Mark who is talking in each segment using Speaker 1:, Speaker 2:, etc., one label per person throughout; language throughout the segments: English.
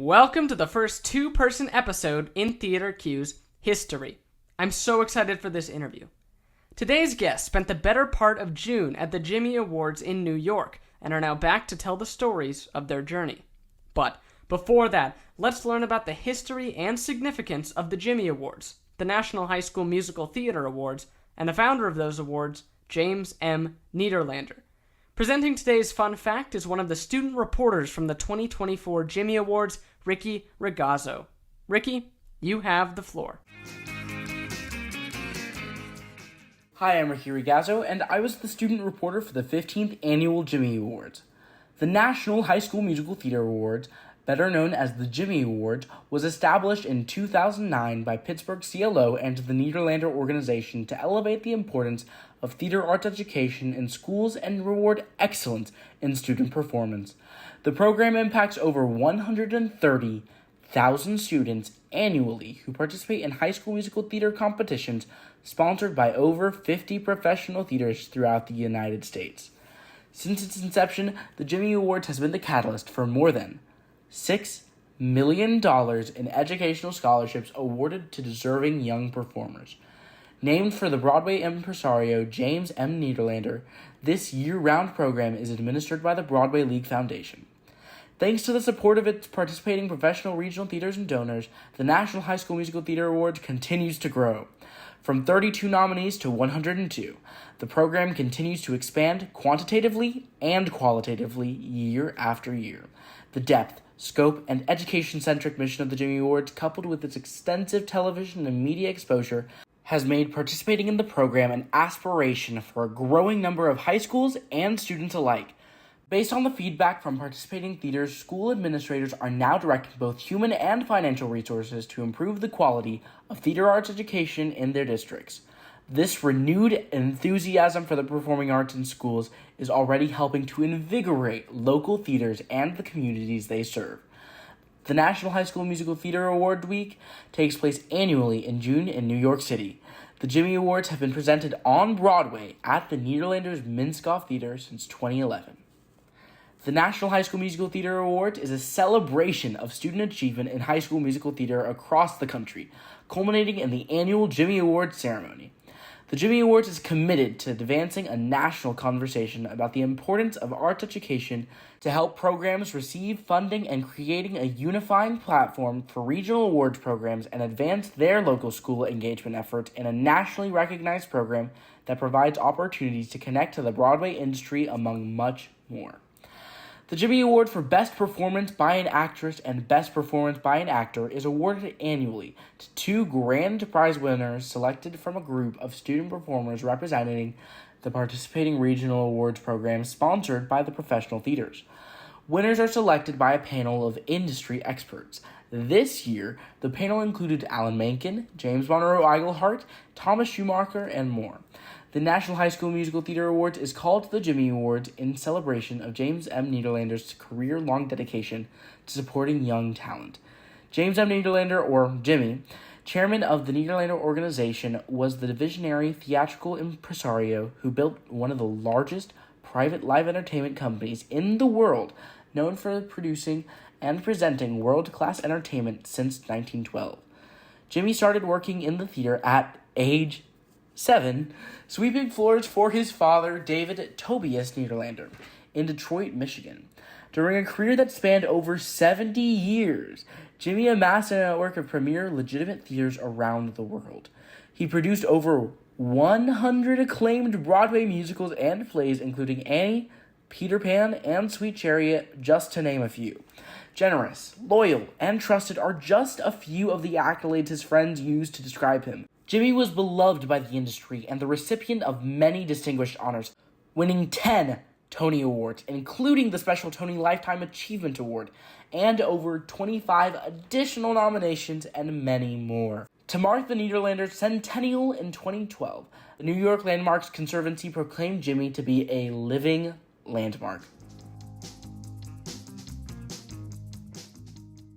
Speaker 1: Welcome to the first two-person episode in TheatreQs history. I'm so excited for this interview. Today's guest spent the better part of June at the Jimmy Awards in New York and are now back to tell the stories of their journey. But before that, let's learn about the history and significance of the Jimmy Awards, the National High School Musical Theater Awards, and the founder of those awards, James M. Niederlander. Presenting today's fun fact is one of the student reporters from the 2024 Jimmy Awards, Ricky Ragazzo. Ricky, you have the floor.
Speaker 2: Hi, I'm Ricky Ragazzo, and I was the student reporter for the 15th Annual Jimmy Awards. The National High School Musical Theater Awards, better known as the Jimmy Awards, was established in 2009 by Pittsburgh CLO and the Niederlander organization to elevate the importance of theater arts education in schools and reward excellence in student performance. The program impacts over 130,000 students annually who participate in high school musical theater competitions sponsored by over 50 professional theaters throughout the United States. Since its inception, the Jimmy Awards has been the catalyst for more than $6 million in educational scholarships awarded to deserving young performers. Named for the Broadway impresario James M. Niederlander, this year-round program is administered by the Broadway League Foundation. Thanks to the support of its participating professional regional theaters and donors, the National High School Musical Theater Awards continues to grow. From 32 nominees to 102, the program continues to expand quantitatively and qualitatively year after year. The depth, scope, and education-centric mission of the Jimmy Awards, coupled with its extensive television and media exposure, has made participating in the program an aspiration for a growing number of high schools and students alike. Based on the feedback from participating theaters, school administrators are now directing both human and financial resources to improve the quality of theater arts education in their districts. This renewed enthusiasm for the performing arts in schools is already helping to invigorate local theaters and the communities they serve. The National High School Musical Theater Award Week takes place annually in June in New York City. The Jimmy Awards have been presented on Broadway at the Niederlander's Minskoff Theater since 2011. The National High School Musical Theater Awards is a celebration of student achievement in high school musical theater across the country, culminating in the annual Jimmy Awards ceremony. The Jimmy Awards is committed to advancing a national conversation about the importance of arts education to help programs receive funding and creating a unifying platform for regional awards programs and advance their local school engagement efforts in a nationally recognized program that provides opportunities to connect to the Broadway industry among much more. The Jimmy Award for Best Performance by an Actress and Best Performance by an Actor is awarded annually to two grand prize winners selected from a group of student performers representing the participating regional awards programs sponsored by the professional theaters. Winners are selected by a panel of industry experts. This year, the panel included Alan Menken, James Monroe Iglehart, Thomas Schumacher, and more. The National High School Musical Theater Awards is called the Jimmy Awards in celebration of James M. Niederlander's career-long dedication to supporting young talent. James M. Niederlander, or Jimmy, chairman of the Niederlander organization, was the visionary theatrical impresario who built one of the largest private live entertainment companies in the world, known for producing and presenting world-class entertainment since 1912. Jimmy started working in the theater at age 7, sweeping floors for his father, David Tobias Niederlander, in Detroit, Michigan. During a career that spanned over 70 years, Jimmy amassed a network of premier legitimate theaters around the world. He produced over 100 acclaimed Broadway musicals and plays, including Annie, Peter Pan, and Sweet Chariot, just to name a few. Generous, loyal, and trusted are just a few of the accolades his friends used to describe him. Jimmy was beloved by the industry and the recipient of many distinguished honors, winning 10 Tony Awards, including the Special Tony Lifetime Achievement Award, and over 25 additional nominations and many more. To mark the Niederlander centennial in 2012, the New York Landmarks Conservancy proclaimed Jimmy to be a living landmark.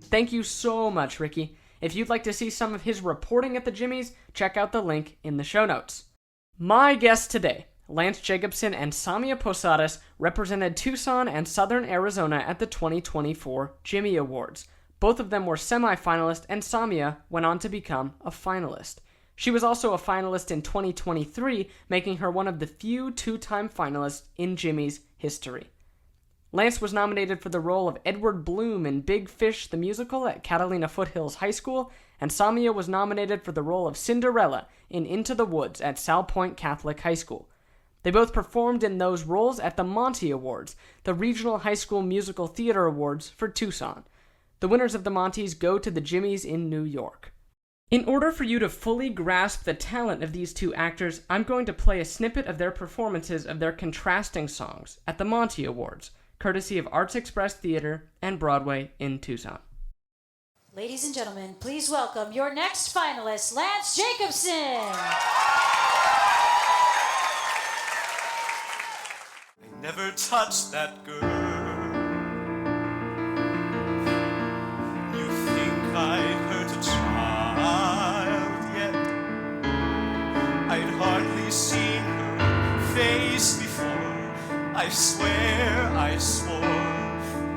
Speaker 1: Thank you so much, Ricky. If you'd like to see some of his reporting at the Jimmys, check out the link in the show notes. My guests today, Lance Jacobson and Samia Posadas, represented Tucson and Southern Arizona at the 2024 Jimmy Awards. Both of them were semi-finalists, and Samia went on to become a finalist. She was also a finalist in 2023, making her one of the few two-time finalists in Jimmy's history. Lance was nominated for the role of Edward Bloom in Big Fish the Musical at Catalina Foothills High School, and Samia was nominated for the role of Cinderella in Into the Woods at Sal Point Catholic High School. They both performed in those roles at the Monty Awards, the Regional High School Musical Theater Awards for Tucson. The winners of the Montys go to the Jimmys in New York. In order for you to fully grasp the talent of these two actors, I'm going to play a snippet of their performances of their contrasting songs at the Monty Awards, courtesy of Arts Express Theater and Broadway in Tucson.
Speaker 3: Ladies and gentlemen, please welcome your next finalist, Lance Jacobson.
Speaker 4: I never touched that girl. You think I'd hurt a child yet? I'd hardly seen her face before. I swear I swore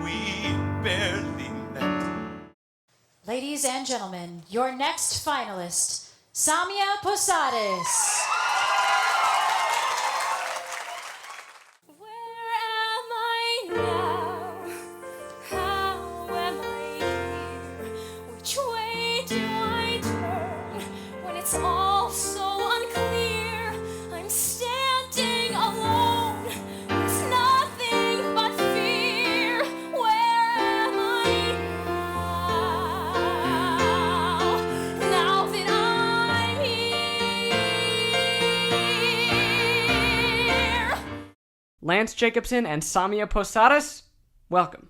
Speaker 4: we barely met.
Speaker 3: Ladies and gentlemen, your next finalist, Samia Posadas.
Speaker 5: It's all so unclear. I'm standing alone with nothing but fear. Where am I now? Now that I'm here.
Speaker 1: Lance Jacobson and Samia Posadas, welcome.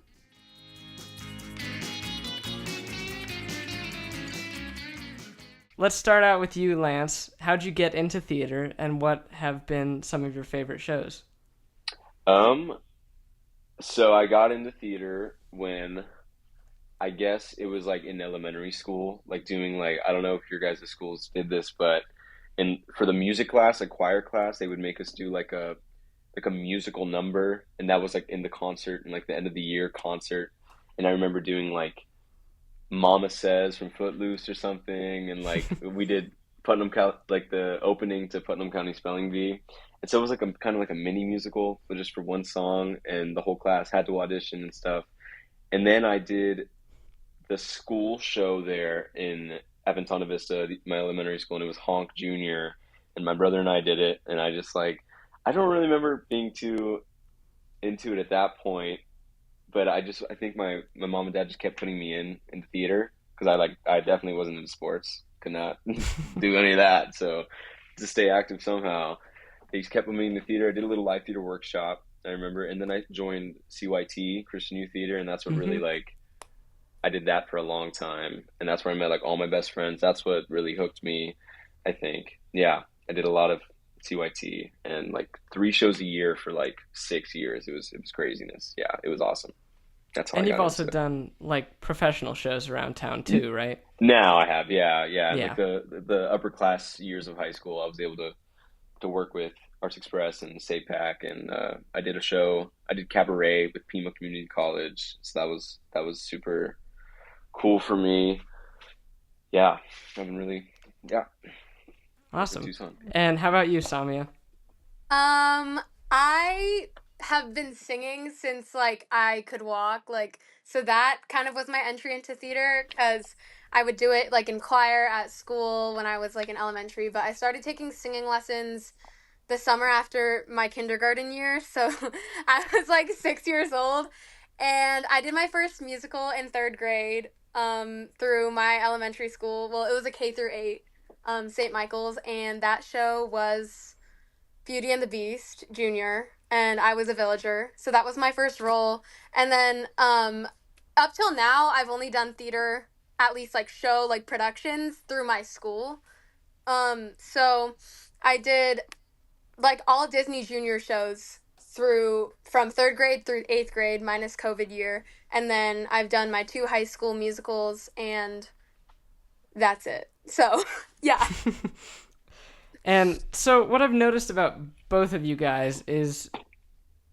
Speaker 1: Let's start out with you, Lance. How'd you get into theater, and what have been some of your favorite shows?
Speaker 6: So I got into theater when I guess it was like in elementary school, like doing like, I don't know if your guys' schools did this, but for the music class, a choir class, they would make us do like a musical number, and that was like in the concert and like the end of the year concert. And I remember doing like Mama Says from Footloose or something, and like we did like the opening to Putnam County Spelling Bee, and so it was like a kind of like a mini musical, but just for one song, and the whole class had to audition and stuff. And then I did the school show there at Ventana Vista, my elementary school, and it was Honk Junior, and my brother and I did it, and I just like I don't really remember being too into it at that point. But I think my mom and dad just kept putting me in the theater because I definitely wasn't into sports, could not do any of that. So to stay active somehow, they just kept putting me in the theater. I did a little live theater workshop, I remember, and then I joined CYT, Christian Youth Theater, and that's what really like I did that for a long time, and that's where I met like all my best friends. That's what really hooked me, I think. Yeah, I did a lot of CYT and like 3 shows a year for like 6 years. It was craziness. Yeah, it was awesome. That's how
Speaker 1: And
Speaker 6: I
Speaker 1: you've
Speaker 6: got
Speaker 1: also
Speaker 6: into it.
Speaker 1: done like professional shows around town too, right?
Speaker 6: Now I have, yeah.
Speaker 1: Yeah.
Speaker 6: Like the upper class years of high school, I was able to work with Arts Express and SAPAC, and I did a show. I did cabaret with Pima Community College, so that was super cool for me. Yeah, I've been really
Speaker 1: Awesome.
Speaker 6: Tucson.
Speaker 1: And how about you, Samia?
Speaker 7: I have been singing since like I could walk, like so that kind of was my entry into theater because I would do it like in choir at school when I was like in elementary, but I started taking singing lessons the summer after my kindergarten year, so I was like 6 years old, and I did my first musical in 3rd grade through my elementary school. Well, it was a K through 8, St. Michael's, and that show was Beauty and the Beast Junior, and I was a villager, so that was my first role. And then up till now, I've only done theater, at least like show like productions, through my school. So I did like all Disney Junior shows from 3rd grade through 8th grade minus COVID year, and then I've done my 2 high school musicals, and that's it. So yeah.
Speaker 1: And so what I've noticed about both of you guys is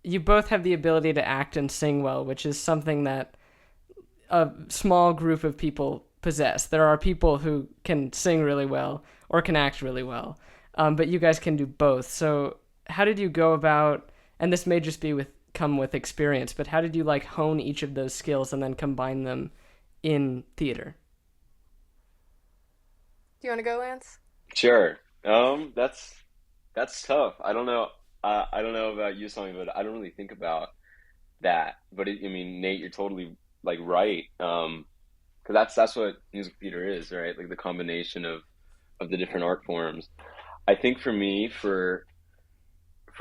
Speaker 1: you both have the ability to act and sing well, which is something that a small group of people possess. There are people who can sing really well or can act really well, but you guys can do both. So how did you go about, and this may just come with experience, but how did you like hone each of those skills and then combine them in theater?
Speaker 7: Do you want to go, Lance?
Speaker 6: Sure. That's tough. I don't know. I don't know about you, Samia, but I don't really think about that. But I mean, Nate, you're totally like right. Because that's what musical theater is, right? Like the combination of the different art forms. I think for me, for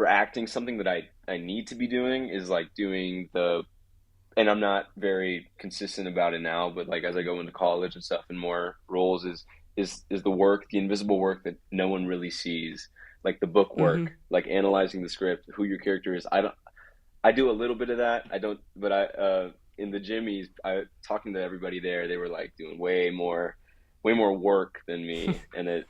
Speaker 6: acting, something that I need to be doing is like doing and I'm not very consistent about it now, but like as I go into college and stuff and more roles is the work, the invisible work that no one really sees, like the book work, like analyzing the script, who your character is. I do a little bit of that. I don't, but in the Jimmys, talking to everybody there, they were like doing way more work than me, and it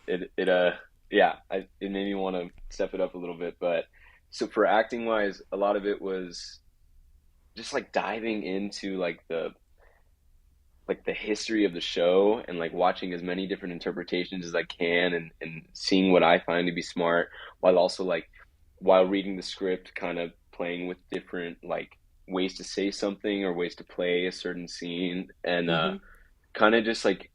Speaker 6: made me want to step it up a little bit. But so for acting wise, a lot of it was just like diving into like the history of the show and like watching as many different interpretations as I can and seeing what I find to be smart, while also like while reading the script, kind of playing with different like ways to say something or ways to play a certain scene, and kind of just like,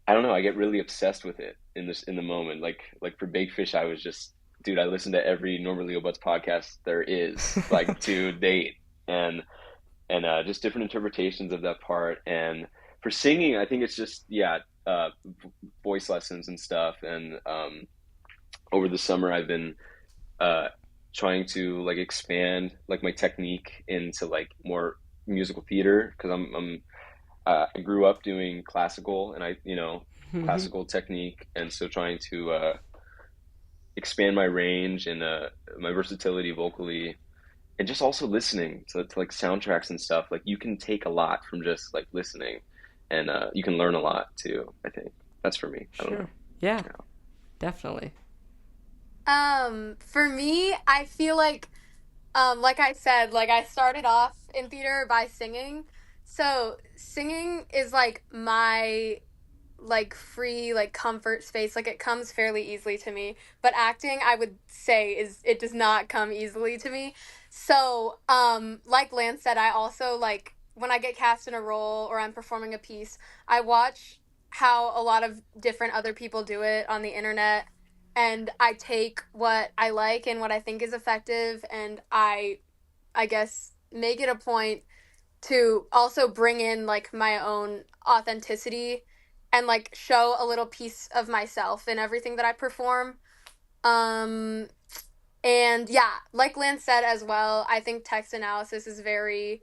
Speaker 6: I don't know, I get really obsessed with it in the moment. Like for Big Fish, I was just, dude, I listened to every Norma Leo Butts podcast there is, like to date, and just different interpretations of that part. And for singing, I think it's just voice lessons and stuff. And over the summer, I've been trying to like expand like my technique into like more musical theater, because I grew up doing classical, and classical technique, and so trying to expand my range and my versatility vocally, and just also listening to like soundtracks and stuff. Like you can take a lot from just like listening, and you can learn a lot too. I think that's for me. I don't know.
Speaker 1: Yeah, definitely.
Speaker 7: For me, I feel like I said, like I started off in theater by singing. So singing is like my like free like comfort space. Like it comes fairly easily to me. But acting, I would say, it does not come easily to me. So like Lance said, I also like when I get cast in a role or I'm performing a piece, I watch how a lot of different other people do it on the internet, and I take what I like and what I think is effective, and I guess make it a point to also bring in like my own authenticity and like show a little piece of myself in everything that I perform. And yeah, like Lance said as well, I think text analysis is very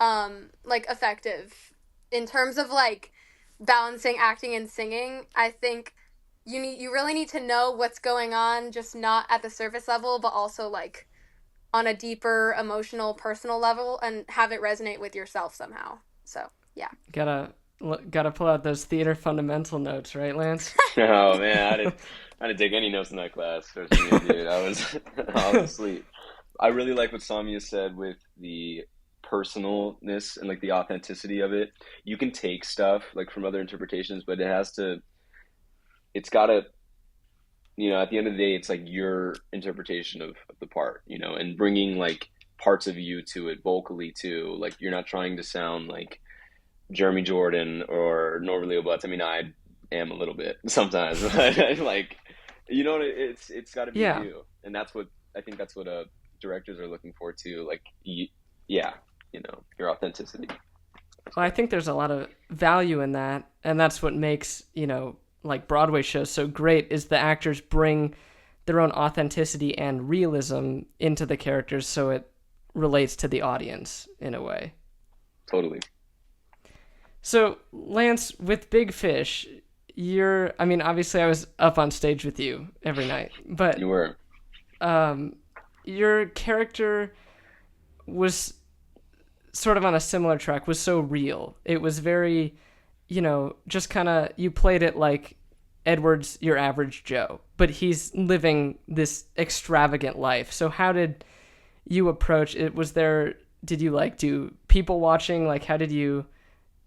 Speaker 7: like effective in terms of like balancing acting and singing. I think you really need to know what's going on, just not at the surface level, but also like on a deeper emotional, personal level, and have it resonate with yourself somehow. So yeah,
Speaker 1: gotta pull out those theater fundamental notes, right, Lance?
Speaker 6: Oh man, I didn't take any notes in that class. Dude, I was asleep. I really like what Samia said with the personalness and like the authenticity of it. You can take stuff like from other interpretations, but it's gotta, at the end of the day, it's like your interpretation of the part, and bringing like parts of you to it vocally too. Like you're not trying to sound like Jeremy Jordan or Norma Leo Butts. I mean, I am a little bit sometimes, but like, it's got to be you, and that's what I think. That's what directors are looking for too. Like, your authenticity.
Speaker 1: Well, I think there's a lot of value in that, and that's what makes like Broadway shows so great, is the actors bring their own authenticity and realism into the characters, so it relates to the audience in a way.
Speaker 6: Totally.
Speaker 1: So Lance, with Big Fish, obviously I was up on stage with you every night, but
Speaker 6: you were.
Speaker 1: Your character was sort of on a similar track, was so real. It was very, just kind of, you played it like Edward's your average Joe, but he's living this extravagant life. So how did you approach it? Did you like do people watching? Like, how did you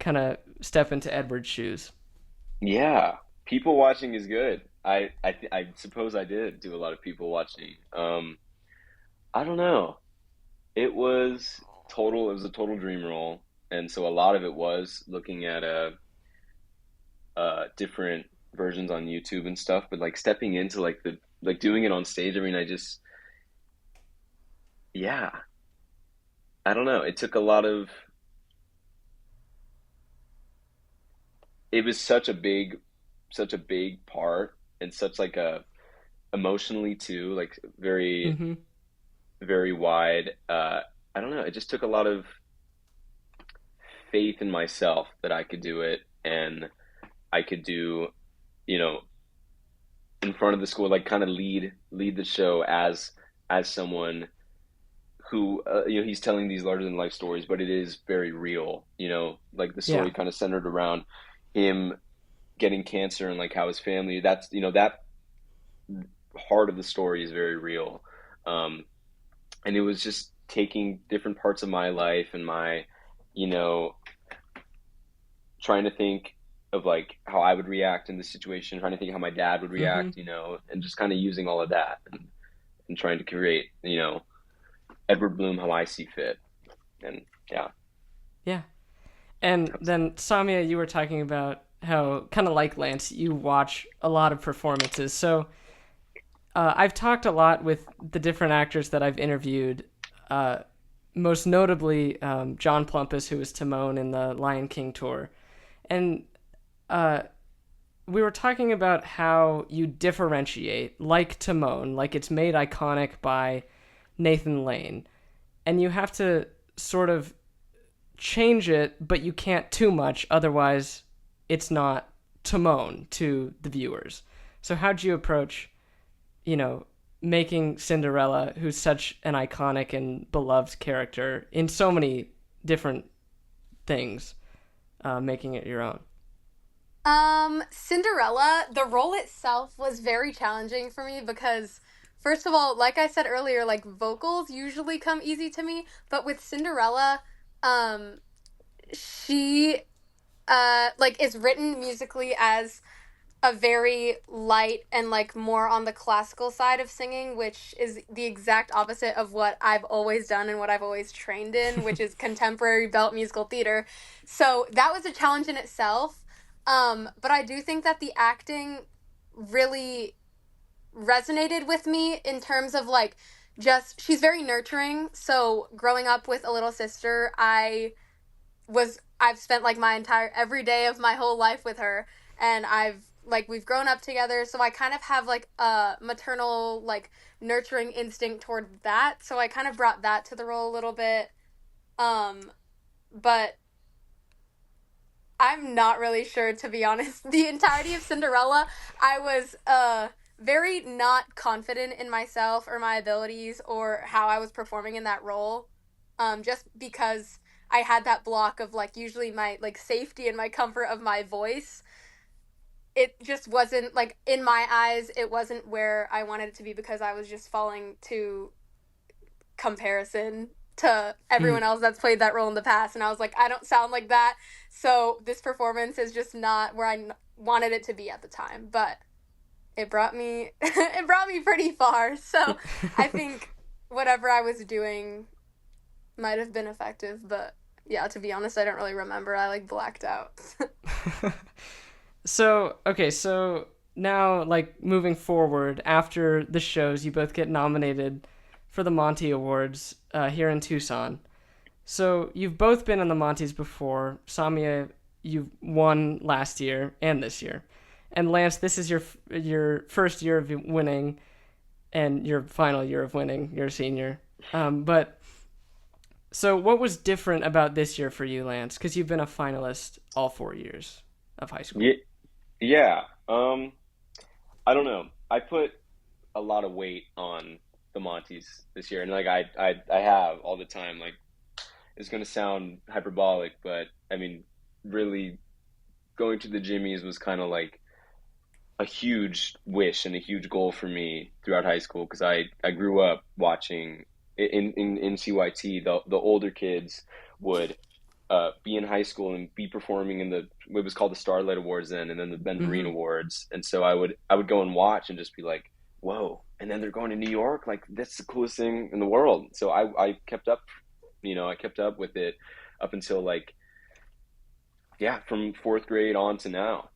Speaker 1: kind of step into Edward's shoes?
Speaker 6: Yeah, people watching is good. I suppose I did do a lot of people watching. I don't know. It was a total dream role, and so a lot of it was looking at different versions on YouTube and stuff, but like stepping into like doing it on stage. I mean, yeah, I don't know. It took a lot of. It was such a big part, and such like a emotionally too, like very
Speaker 1: Mm-hmm.
Speaker 6: very wide. I don't know. It just took a lot of faith in myself that I could do it, and I could do, you know, in front of the school, like kind of lead the show as someone who, he's telling these larger than life stories, but it is very real. Like the
Speaker 1: Yeah.
Speaker 6: story kind of centered around him getting cancer and like how his family. That's that heart of the story is very real. And it was just taking different parts of my life and my, you know, trying to think of like how I would react in this situation, trying to think how my dad would
Speaker 1: Mm-hmm.
Speaker 6: react, and just kind of using all of that and trying to create, Edward Bloom how I see fit. And yeah.
Speaker 1: Yeah. And then Samia, you were talking about how, kind of like Lance, you watch a lot of performances. So I've talked a lot with the different actors that I've interviewed, most notably John Plumpus, who was Timon in the Lion King tour. And we were talking about how you differentiate, like Timon, like it's made iconic by Nathan Lane. And you have to sort of change it, but you can't too much, otherwise it's not Timon to the viewers. So how'd you approach, making Cinderella, who's such an iconic and beloved character in so many different things, making it your own?
Speaker 7: Cinderella, the role itself was very challenging for me because, first of all, like I said earlier, like vocals usually come easy to me, but with Cinderella, um, she, like is written musically as a very light and like more on the classical side of singing, which is the exact opposite of what I've always done and what I've always trained in, which is contemporary belt musical theater. So that was a challenge in itself. But I do think that the acting really resonated with me in terms of like just she's very nurturing. So growing up with a little sister, I've spent like my entire every day of my whole life with her, and we've grown up together, so I kind of have like a maternal like nurturing instinct toward that. So I kind of brought that to the role a little bit. But I'm not really sure, to be honest. The entirety of Cinderella, I was very not confident in myself or my abilities or how I was performing in that role. Just because I had that block of like usually my like safety and my comfort of my voice. It just wasn't like in my eyes, it wasn't where I wanted it to be because I was just falling to comparison to everyone else that's played that role in the past, and I was like, I don't sound like that, so this performance is just not where I wanted it to be at the time. But it brought me it brought me pretty far, so I think whatever I was doing might have been effective. But yeah, to be honest, I don't really remember. I like blacked out.
Speaker 1: So, okay, so now, like, moving forward, after the shows, you both get nominated for the Monty Awards here in Tucson. So, you've both been in the Monties before. Samia, you won last year and this year. And Lance, this is your first year of winning and your final year of winning. You're a senior. So what was different about this year for you, Lance? Because you've been a finalist all 4 years of high school.
Speaker 6: Yeah. I don't know. I put a lot of weight on the Monties this year, and like I have all the time. Like, it's gonna sound hyperbolic, but I mean, really, going to the Jimmys was kind of like a huge wish and a huge goal for me throughout high school, because I grew up watching in CYT the older kids would be in high school and be performing in the what was called the Starlight Awards then, and then the Ben Vereen Awards. And so I would go and watch and just be like, whoa! And then they're going to New York, like that's the coolest thing in the world. So I kept up, I kept up with it up until like yeah, from fourth grade on to now.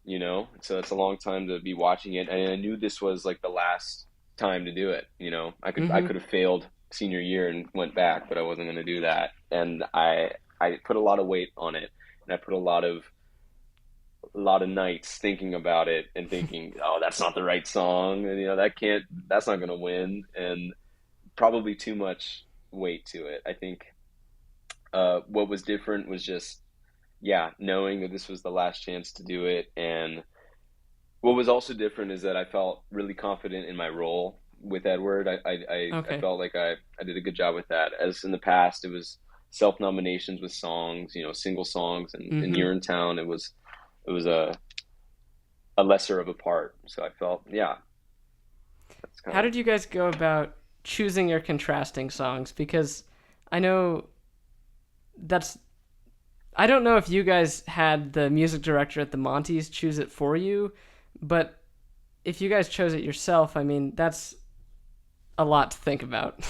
Speaker 6: So it's a long time to be watching it, and I knew this was like the last time to do it. I could have failed senior year and went back, but I wasn't going to do that, and I put a lot of weight on it, and I put a lot of nights thinking about it and thinking, oh, that's not the right song, and that's not going to win, and probably too much weight to it. I think what was different was just knowing that this was the last chance to do it. And what was also different is that I felt really confident in my role with Edward. I felt like I did a good job with that. As in the past, it was self-nominations with songs, single songs, and in You're in Town, it was a lesser of a part. So I felt,
Speaker 1: How did you guys go about choosing your contrasting songs? Because I know I don't know if you guys had the music director at the Monties choose it for you, but if you guys chose it yourself, I mean, that's a lot to think about.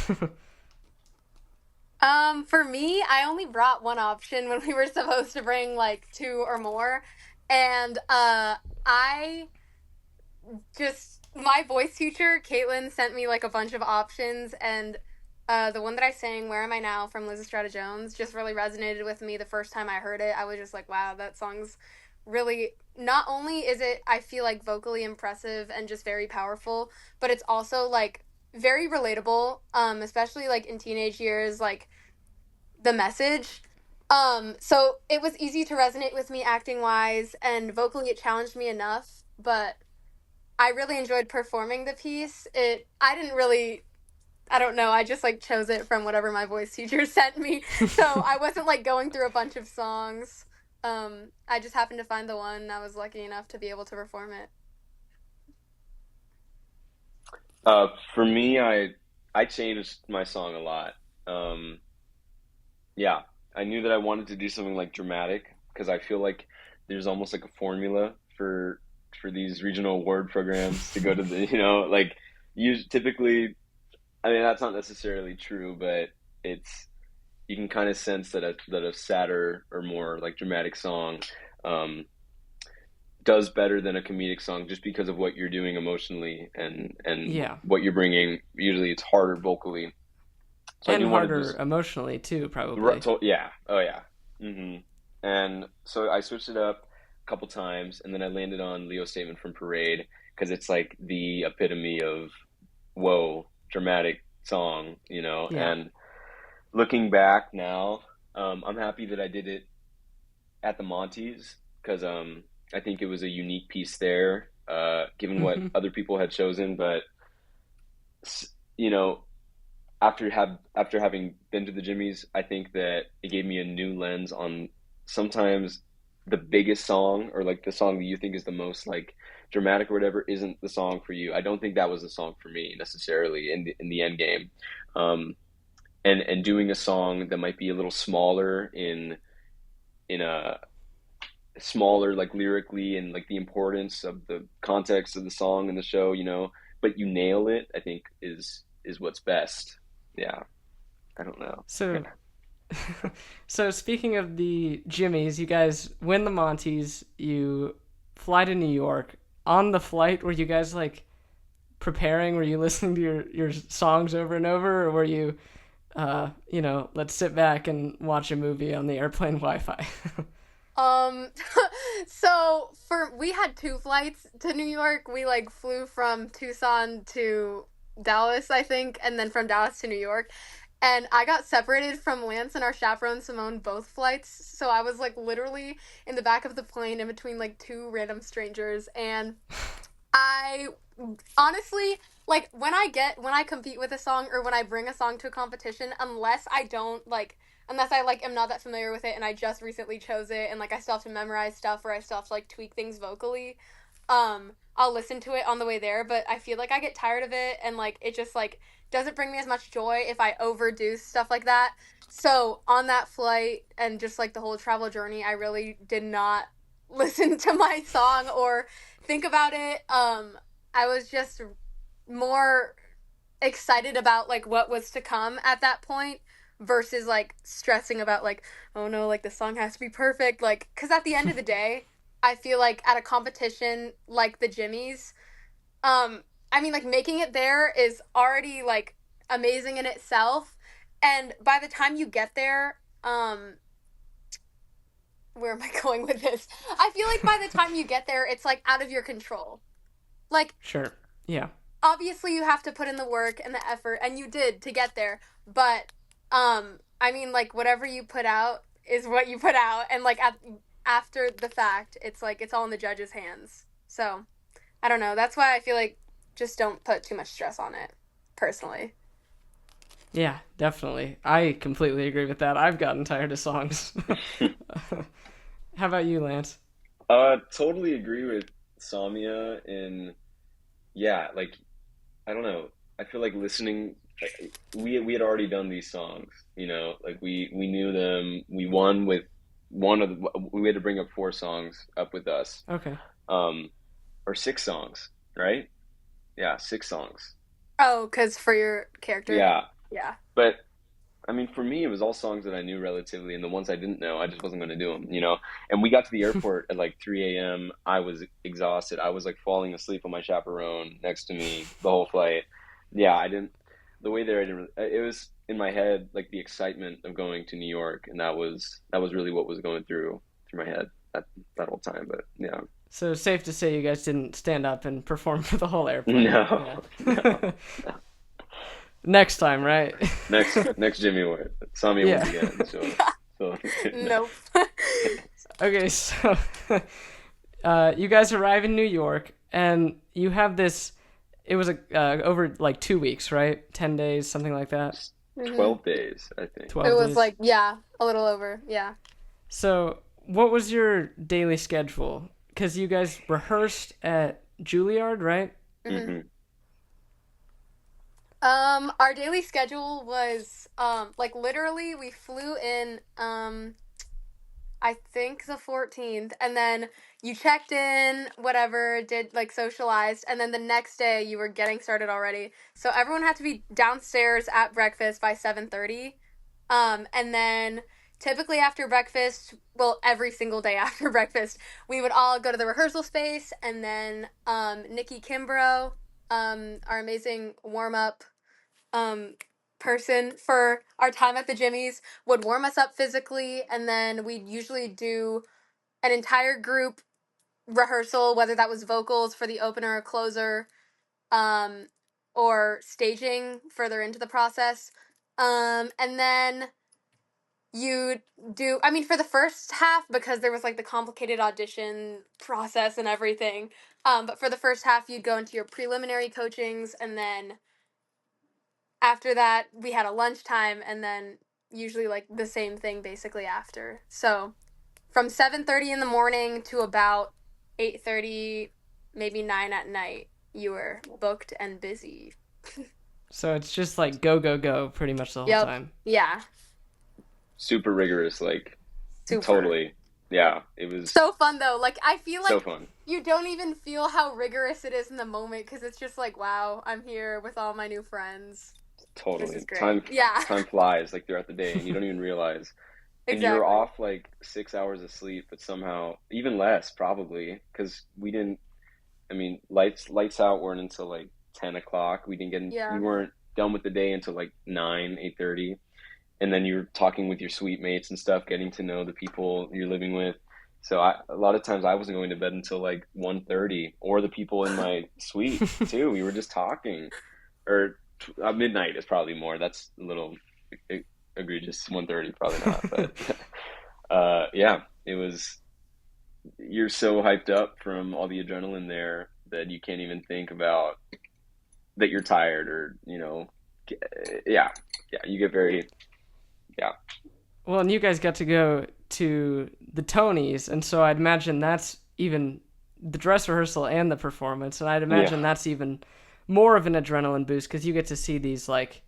Speaker 7: For me, I only brought one option when we were supposed to bring like two or more. And my voice teacher, Caitlin, sent me like a bunch of options, and the one that I sang, Where Am I Now, from Lysistrata Jones, just really resonated with me the first time I heard it. I was just like, wow, that song's really, not only is it, I feel like, vocally impressive and just very powerful, but it's also like very relatable, especially like in teenage years, like the message. So it was easy to resonate with me acting wise, and vocally it challenged me enough, but I really enjoyed performing the piece. I don't know, I just like chose it from whatever my voice teacher sent me. So I wasn't like going through a bunch of songs. I just happened to find the one, and I was lucky enough to be able to perform it.
Speaker 6: For me, I changed my song a lot. Yeah, I knew that I wanted to do something like dramatic, because I feel like there's almost like a formula for these regional award programs to go to the like typically. I mean, that's not necessarily true, but you can kind of sense that a sadder or more like dramatic song does better than a comedic song, just because of what you're doing emotionally and what you're bringing. Usually, it's harder vocally, so
Speaker 1: and harder emotionally too, probably.
Speaker 6: Yeah. Oh yeah. And so I switched it up a couple times, and then I landed on Leo's Statement from Parade, because it's like the epitome of whoa, dramatic song, and looking back now, I'm happy that I did it at the Monties, because I think it was a unique piece there, given what other people had chosen. But after having been to the Jimmys, I think that it gave me a new lens on sometimes the biggest song, or like the song that you think is the most like dramatic or whatever, isn't the song for you. I don't think that was the song for me necessarily in the end game. And doing a song that might be a little smaller in a smaller, like lyrically, and like the importance of the context of the song and the show, but you nail it, I think is what's best. Yeah. I don't know.
Speaker 1: So speaking of the Jimmys, you guys win the Monties, you fly to New York. On the flight, were you guys like preparing? Were you listening to your songs over and over, or were you, let's sit back and watch a movie on the airplane Wi-Fi?
Speaker 7: So we had two flights to New York. We like flew from Tucson to Dallas, I think, and then from Dallas to New York. And I got separated from Lance and our chaperone Simone both flights, so I was like literally in the back of the plane in between like two random strangers. And I honestly, like, when I compete with a song, or when I bring a song to a competition, unless I am not that familiar with it and I just recently chose it, and like I still have to memorize stuff, or I still have to like tweak things vocally, I'll listen to it on the way there, but I feel like I get tired of it, and like it just like doesn't bring me as much joy if I overdo stuff like that. So on that flight and just like the whole travel journey, I really did not listen to my song or think about it. I was just more excited about like what was to come at that point versus like stressing about like, oh no, like the song has to be perfect, like, because at the end of the day, I feel like at a competition like the Jimmys, I mean, like, making it there is already like amazing in itself, and by the time you get there, where am I going with this? I feel like by the time you get there, it's like out of your control. Like,
Speaker 1: Sure. Yeah.
Speaker 7: obviously you have to put in the work and the effort, and you did to get there, but I mean, like, whatever you put out is what you put out, and like after the fact, it's like it's all in the judge's hands. So I don't know, that's why I feel like just don't put too much stress on it, personally.
Speaker 1: Yeah, definitely. I completely agree with that. I've gotten tired of songs. How about you, Lance?
Speaker 6: Totally agree with Samia, and yeah, like, I don't know. I feel like listening, we had already done these songs, you know, like we knew them. We won with we had to bring up 4 songs up with us,
Speaker 1: Okay.
Speaker 6: or 6 songs, right? Yeah, 6 songs.
Speaker 7: Oh, because for your character?
Speaker 6: Yeah,
Speaker 7: Yeah.
Speaker 6: but I mean, for me, it was all songs that I knew relatively, and the ones I didn't know, I just wasn't going to do them, you know? And we got to the airport at like 3 a.m. I was exhausted. I was like falling asleep on my chaperone next to me the whole flight. Yeah, the way there, it was in my head, like the excitement of going to New York, and that was really what was going through my head that whole time, but yeah.
Speaker 1: So safe to say you guys didn't stand up and perform for the whole airplane.
Speaker 6: No,
Speaker 1: Yeah. Next time, right?
Speaker 6: next Jimmy Ward. Samia
Speaker 1: Yeah.
Speaker 6: won't again, so.
Speaker 7: Nope.
Speaker 1: Okay, so you guys arrive in New York, and you have this. It was over like 2 weeks, right? 10 days, something like that.
Speaker 6: 12 days, I think.
Speaker 1: 12
Speaker 7: It was
Speaker 1: days.
Speaker 7: like, yeah, a little over, yeah.
Speaker 1: So, what was your daily schedule? Because you guys rehearsed at Juilliard, right?
Speaker 6: Mm-hmm.
Speaker 7: Our daily schedule was, like, literally, we flew in, I think the 14th, and then you checked in, whatever, did, like, socialized, and then the next day you were getting started already. So everyone had to be downstairs at breakfast by 7:30, and then typically after breakfast, well, every single day after breakfast, we would all go to the rehearsal space, and then, Nikki Kimbrough, our amazing warm-up, person for our time at the Jimmys, would warm us up physically, and then we'd usually do an entire group rehearsal, whether that was vocals for the opener or closer, or staging further into the process. And then you'd do, I mean, for the first half, because there was like the complicated audition process and everything, but for the first half, you'd go into your preliminary coachings, and then after that, we had a lunchtime, and then usually like the same thing basically after. So from 7:30 in the morning to about 8:30, maybe 9 at night, you were booked and busy.
Speaker 1: So it's just like go, go, go pretty much the whole
Speaker 7: Yep.
Speaker 1: time.
Speaker 7: Yeah.
Speaker 6: Super rigorous, like,
Speaker 7: Super.
Speaker 6: totally. Yeah, it was
Speaker 7: So fun though. Like, I feel like
Speaker 6: so fun.
Speaker 7: you don't even feel how rigorous it is in the moment, because it's just like, wow, I'm here with all my new friends.
Speaker 6: Totally.
Speaker 7: This is great.
Speaker 6: Time
Speaker 7: Yeah.
Speaker 6: time flies like throughout the day, and you don't even realize. And
Speaker 7: Exactly.
Speaker 6: you're off like 6 hours of sleep, but somehow even less probably, because we didn't. I mean, lights out weren't until like 10 o'clock. We didn't get.
Speaker 7: Yeah.
Speaker 6: We weren't done with the day until like 8:30, and then you're talking with your suite mates and stuff, getting to know the people you're living with. So a lot of times I wasn't going to bed until like 1:30, or the people in my suite too. We were just talking, or midnight is probably more. That's a little egregious. 1:30 probably not, but yeah, it was. You're so hyped up from all the adrenaline there that you can't even think about that you're tired, or yeah, you get very. Yeah.
Speaker 1: Well, and you guys got to go to the Tonys, and so I'd imagine that's even the dress rehearsal and the performance, and I'd imagine that's even more of an adrenaline boost because you get to see these like,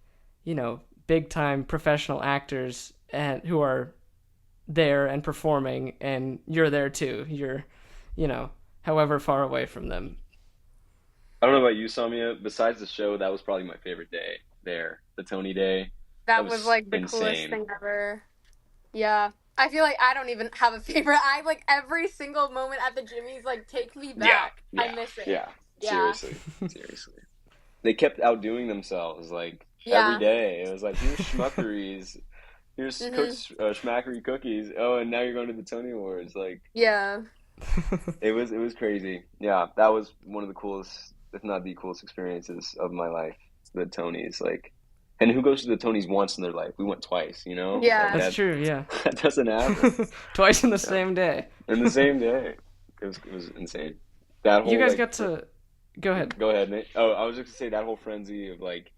Speaker 1: big time professional actors and who are there and performing, and you're there too. You're, however far away from them.
Speaker 6: I don't know about you, Samia. Besides the show, that was probably my favorite day there. The Tony Day. That
Speaker 7: That was
Speaker 6: was
Speaker 7: like the coolest
Speaker 6: insane.
Speaker 7: thing ever. Yeah. I feel like I don't even have a favorite. I like every single moment at the Jimmy's like take me back. I miss it.
Speaker 6: Yeah.
Speaker 7: Yeah.
Speaker 6: Seriously. They kept outdoing themselves like every
Speaker 7: Yeah.
Speaker 6: day. It was like, here's Schmuckeries, here's
Speaker 7: Mhm.
Speaker 6: Schmackery cookies. Oh, and now you're going to the Tony Awards. Like
Speaker 7: Yeah.
Speaker 6: it was crazy. Yeah, that was one of the coolest, if not the coolest experiences of my life. The Tonys, like, and who goes to the Tonys once in their life? We went twice,
Speaker 7: Yeah.
Speaker 6: Like
Speaker 1: That's true, yeah.
Speaker 6: that doesn't happen.
Speaker 1: Twice in the same day.
Speaker 6: In the same day. It was insane. That whole
Speaker 1: You guys
Speaker 6: like
Speaker 1: got to go ahead.
Speaker 6: go ahead, Nate. Oh, I was just gonna say that whole frenzy of like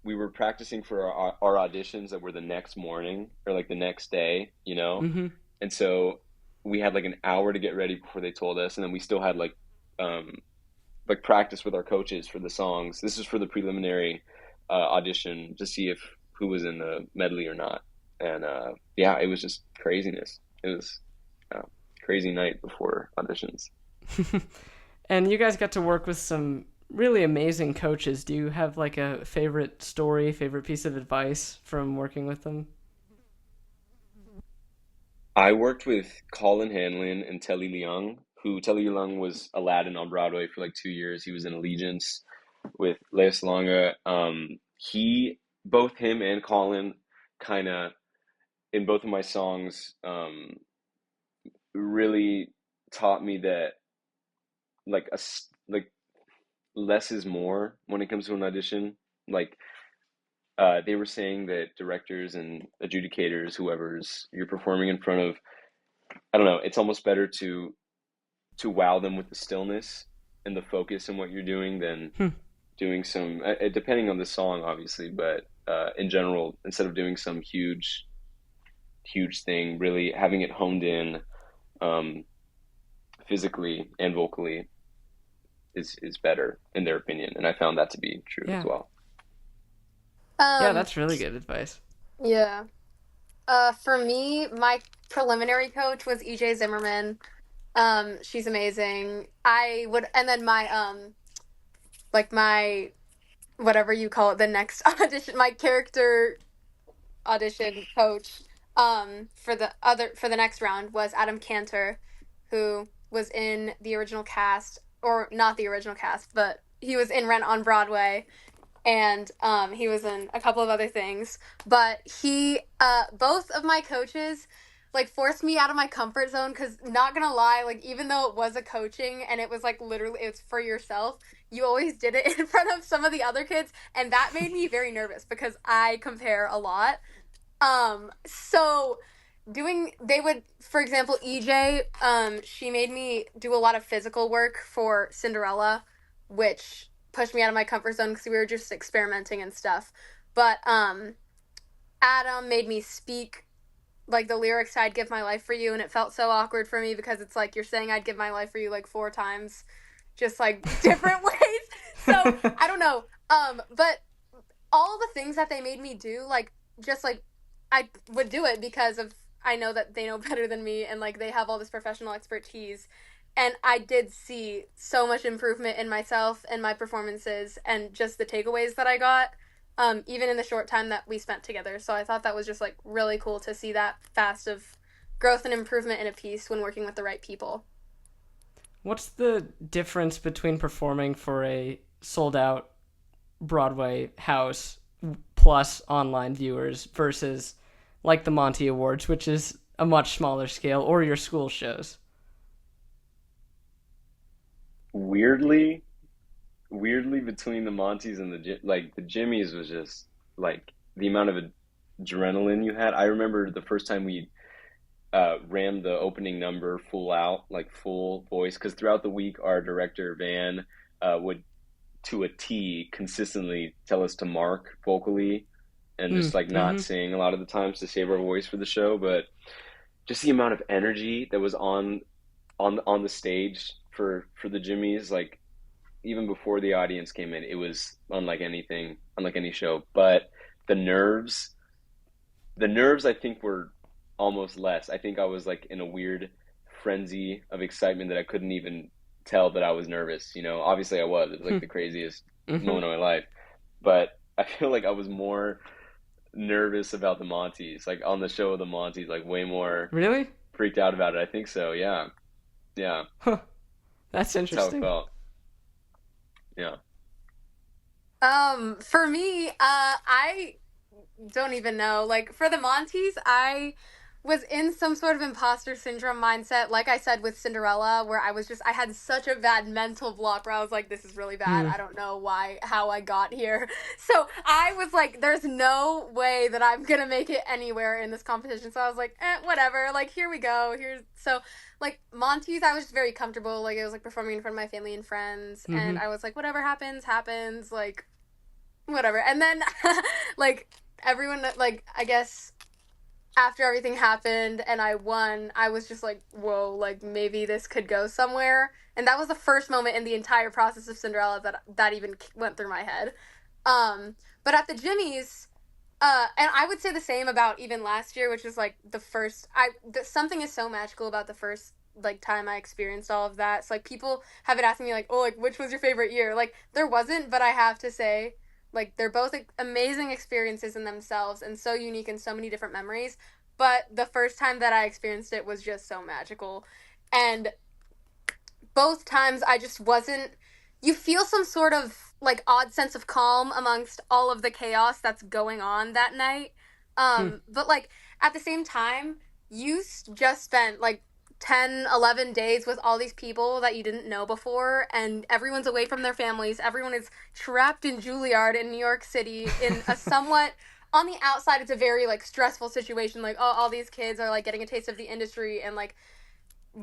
Speaker 6: we were practicing for our auditions that were the next morning or like the next day.
Speaker 1: Mm-hmm.
Speaker 6: And so we had like an hour to get ready before they told us, and then we still had like practice with our coaches for the songs. This is for the preliminary audition to see if who was in the medley or not. And yeah, it was just craziness. It was a crazy night before auditions.
Speaker 1: And you guys got to work with some really amazing coaches. Do you have like a favorite story, favorite piece of advice from working with them?
Speaker 6: I worked with Colin Hanlon and Telly Leung, who Telly Leung was Aladdin on Broadway for like 2 years. He was in Allegiance with Lea Salonga. Both him and Colin kind of, in both of my songs, really taught me that like like less is more when it comes to an audition. Like they were saying that directors and adjudicators, whoever's you're performing in front of, I don't know, it's almost better to wow them with the stillness and the focus in what you're doing than doing some, depending on the song, obviously, but in general, instead of doing some huge thing, really having it honed in um, physically and vocally is better in their opinion, and I found that to be true as
Speaker 1: Yeah.
Speaker 6: well.
Speaker 1: Yeah,
Speaker 7: Um,
Speaker 1: that's really good advice.
Speaker 7: yeah. For me, my preliminary coach was EJ Zimmerman. She's amazing. And then my whatever you call it, the next audition, my character audition coach, for the next round was Adam Cantor, who was in the original cast, or not the original cast, but he was in Rent on Broadway, and he was in a couple of other things. But both of my coaches like forced me out of my comfort zone, because not gonna lie, like even though it was a coaching and it was like literally it's for yourself, you always did it in front of some of the other kids, and that made me very nervous because I compare a lot. So for example, EJ, she made me do a lot of physical work for Cinderella, which pushed me out of my comfort zone because we were just experimenting and stuff. But Adam made me speak like the lyrics to "I'd Give My Life for You," and it felt so awkward for me because it's like you're saying "I'd give my life for you" like 4 times, just like different ways. So I don't know. But all the things that they made me do, like just like I would do it because of I know that they know better than me, and like they have all this professional expertise. And I did see so much improvement in myself and my performances and just the takeaways that I got, even in the short time that we spent together. So I thought that was just like really cool to see that fast of growth and improvement in a piece when working with the right people.
Speaker 1: What's the difference between performing for a sold out Broadway house plus online viewers versus like the Monty Awards, which is a much smaller scale, or your school shows?
Speaker 6: Weirdly, between the Monties and the Jimmies was just like the amount of adrenaline you had. I remember the first time we rammed the opening number full out, like full voice, because throughout the week our director Van would to a T consistently tell us to mark vocally and just like not sing a lot of the times to save our voice for the show. But just the amount of energy that was on the stage for the Jimmys, like even before the audience came in, it was unlike any show. But the nerves, I think were almost less. I think I was like in a weird frenzy of excitement that I couldn't even tell that I was nervous. You know, obviously I was. It was like the craziest moment of my life. But I feel like I was more nervous about the Monties, like on the show of the Monties, like way more
Speaker 1: Really?
Speaker 6: freaked out about it. I think so. Yeah.
Speaker 1: Huh. That's
Speaker 6: That's how it
Speaker 1: interesting.
Speaker 6: felt. Yeah.
Speaker 7: For me, I don't even know. Like for the Monties, I was in some sort of imposter syndrome mindset, like I said with Cinderella, where I had such a bad mental block where I was like, this is really bad. I don't know how I got here. So I was like, there's no way that I'm gonna make it anywhere in this competition. So I was like, whatever, like here we go. So like Monty's, I was just very comfortable. Like it was like performing in front of my family and friends, and I was like, whatever happens, like whatever. And then like everyone, like I guess after everything happened and I won, I was just like, whoa, like maybe this could go somewhere. And that was the first moment in the entire process of Cinderella that even went through my head. But at the Jimmys, and I would say the same about even last year, which is like something is so magical about the first like time I experienced all of that. So like people have been asking me like, oh, like which was your favorite year? Like there wasn't, but I have to say, like, they're both amazing experiences in themselves and so unique and so many different memories. But the first time that I experienced it was just so magical. And both times I just wasn't... You feel some sort of, like, odd sense of calm amongst all of the chaos that's going on that night. But, like, at the same time, you just spent, like, 10, 11 days with all these people that you didn't know before, and everyone's away from their families. Everyone is trapped in Juilliard in New York City in a somewhat, on the outside, it's a very, like, stressful situation. Like, all these kids are, like, getting a taste of the industry and, like,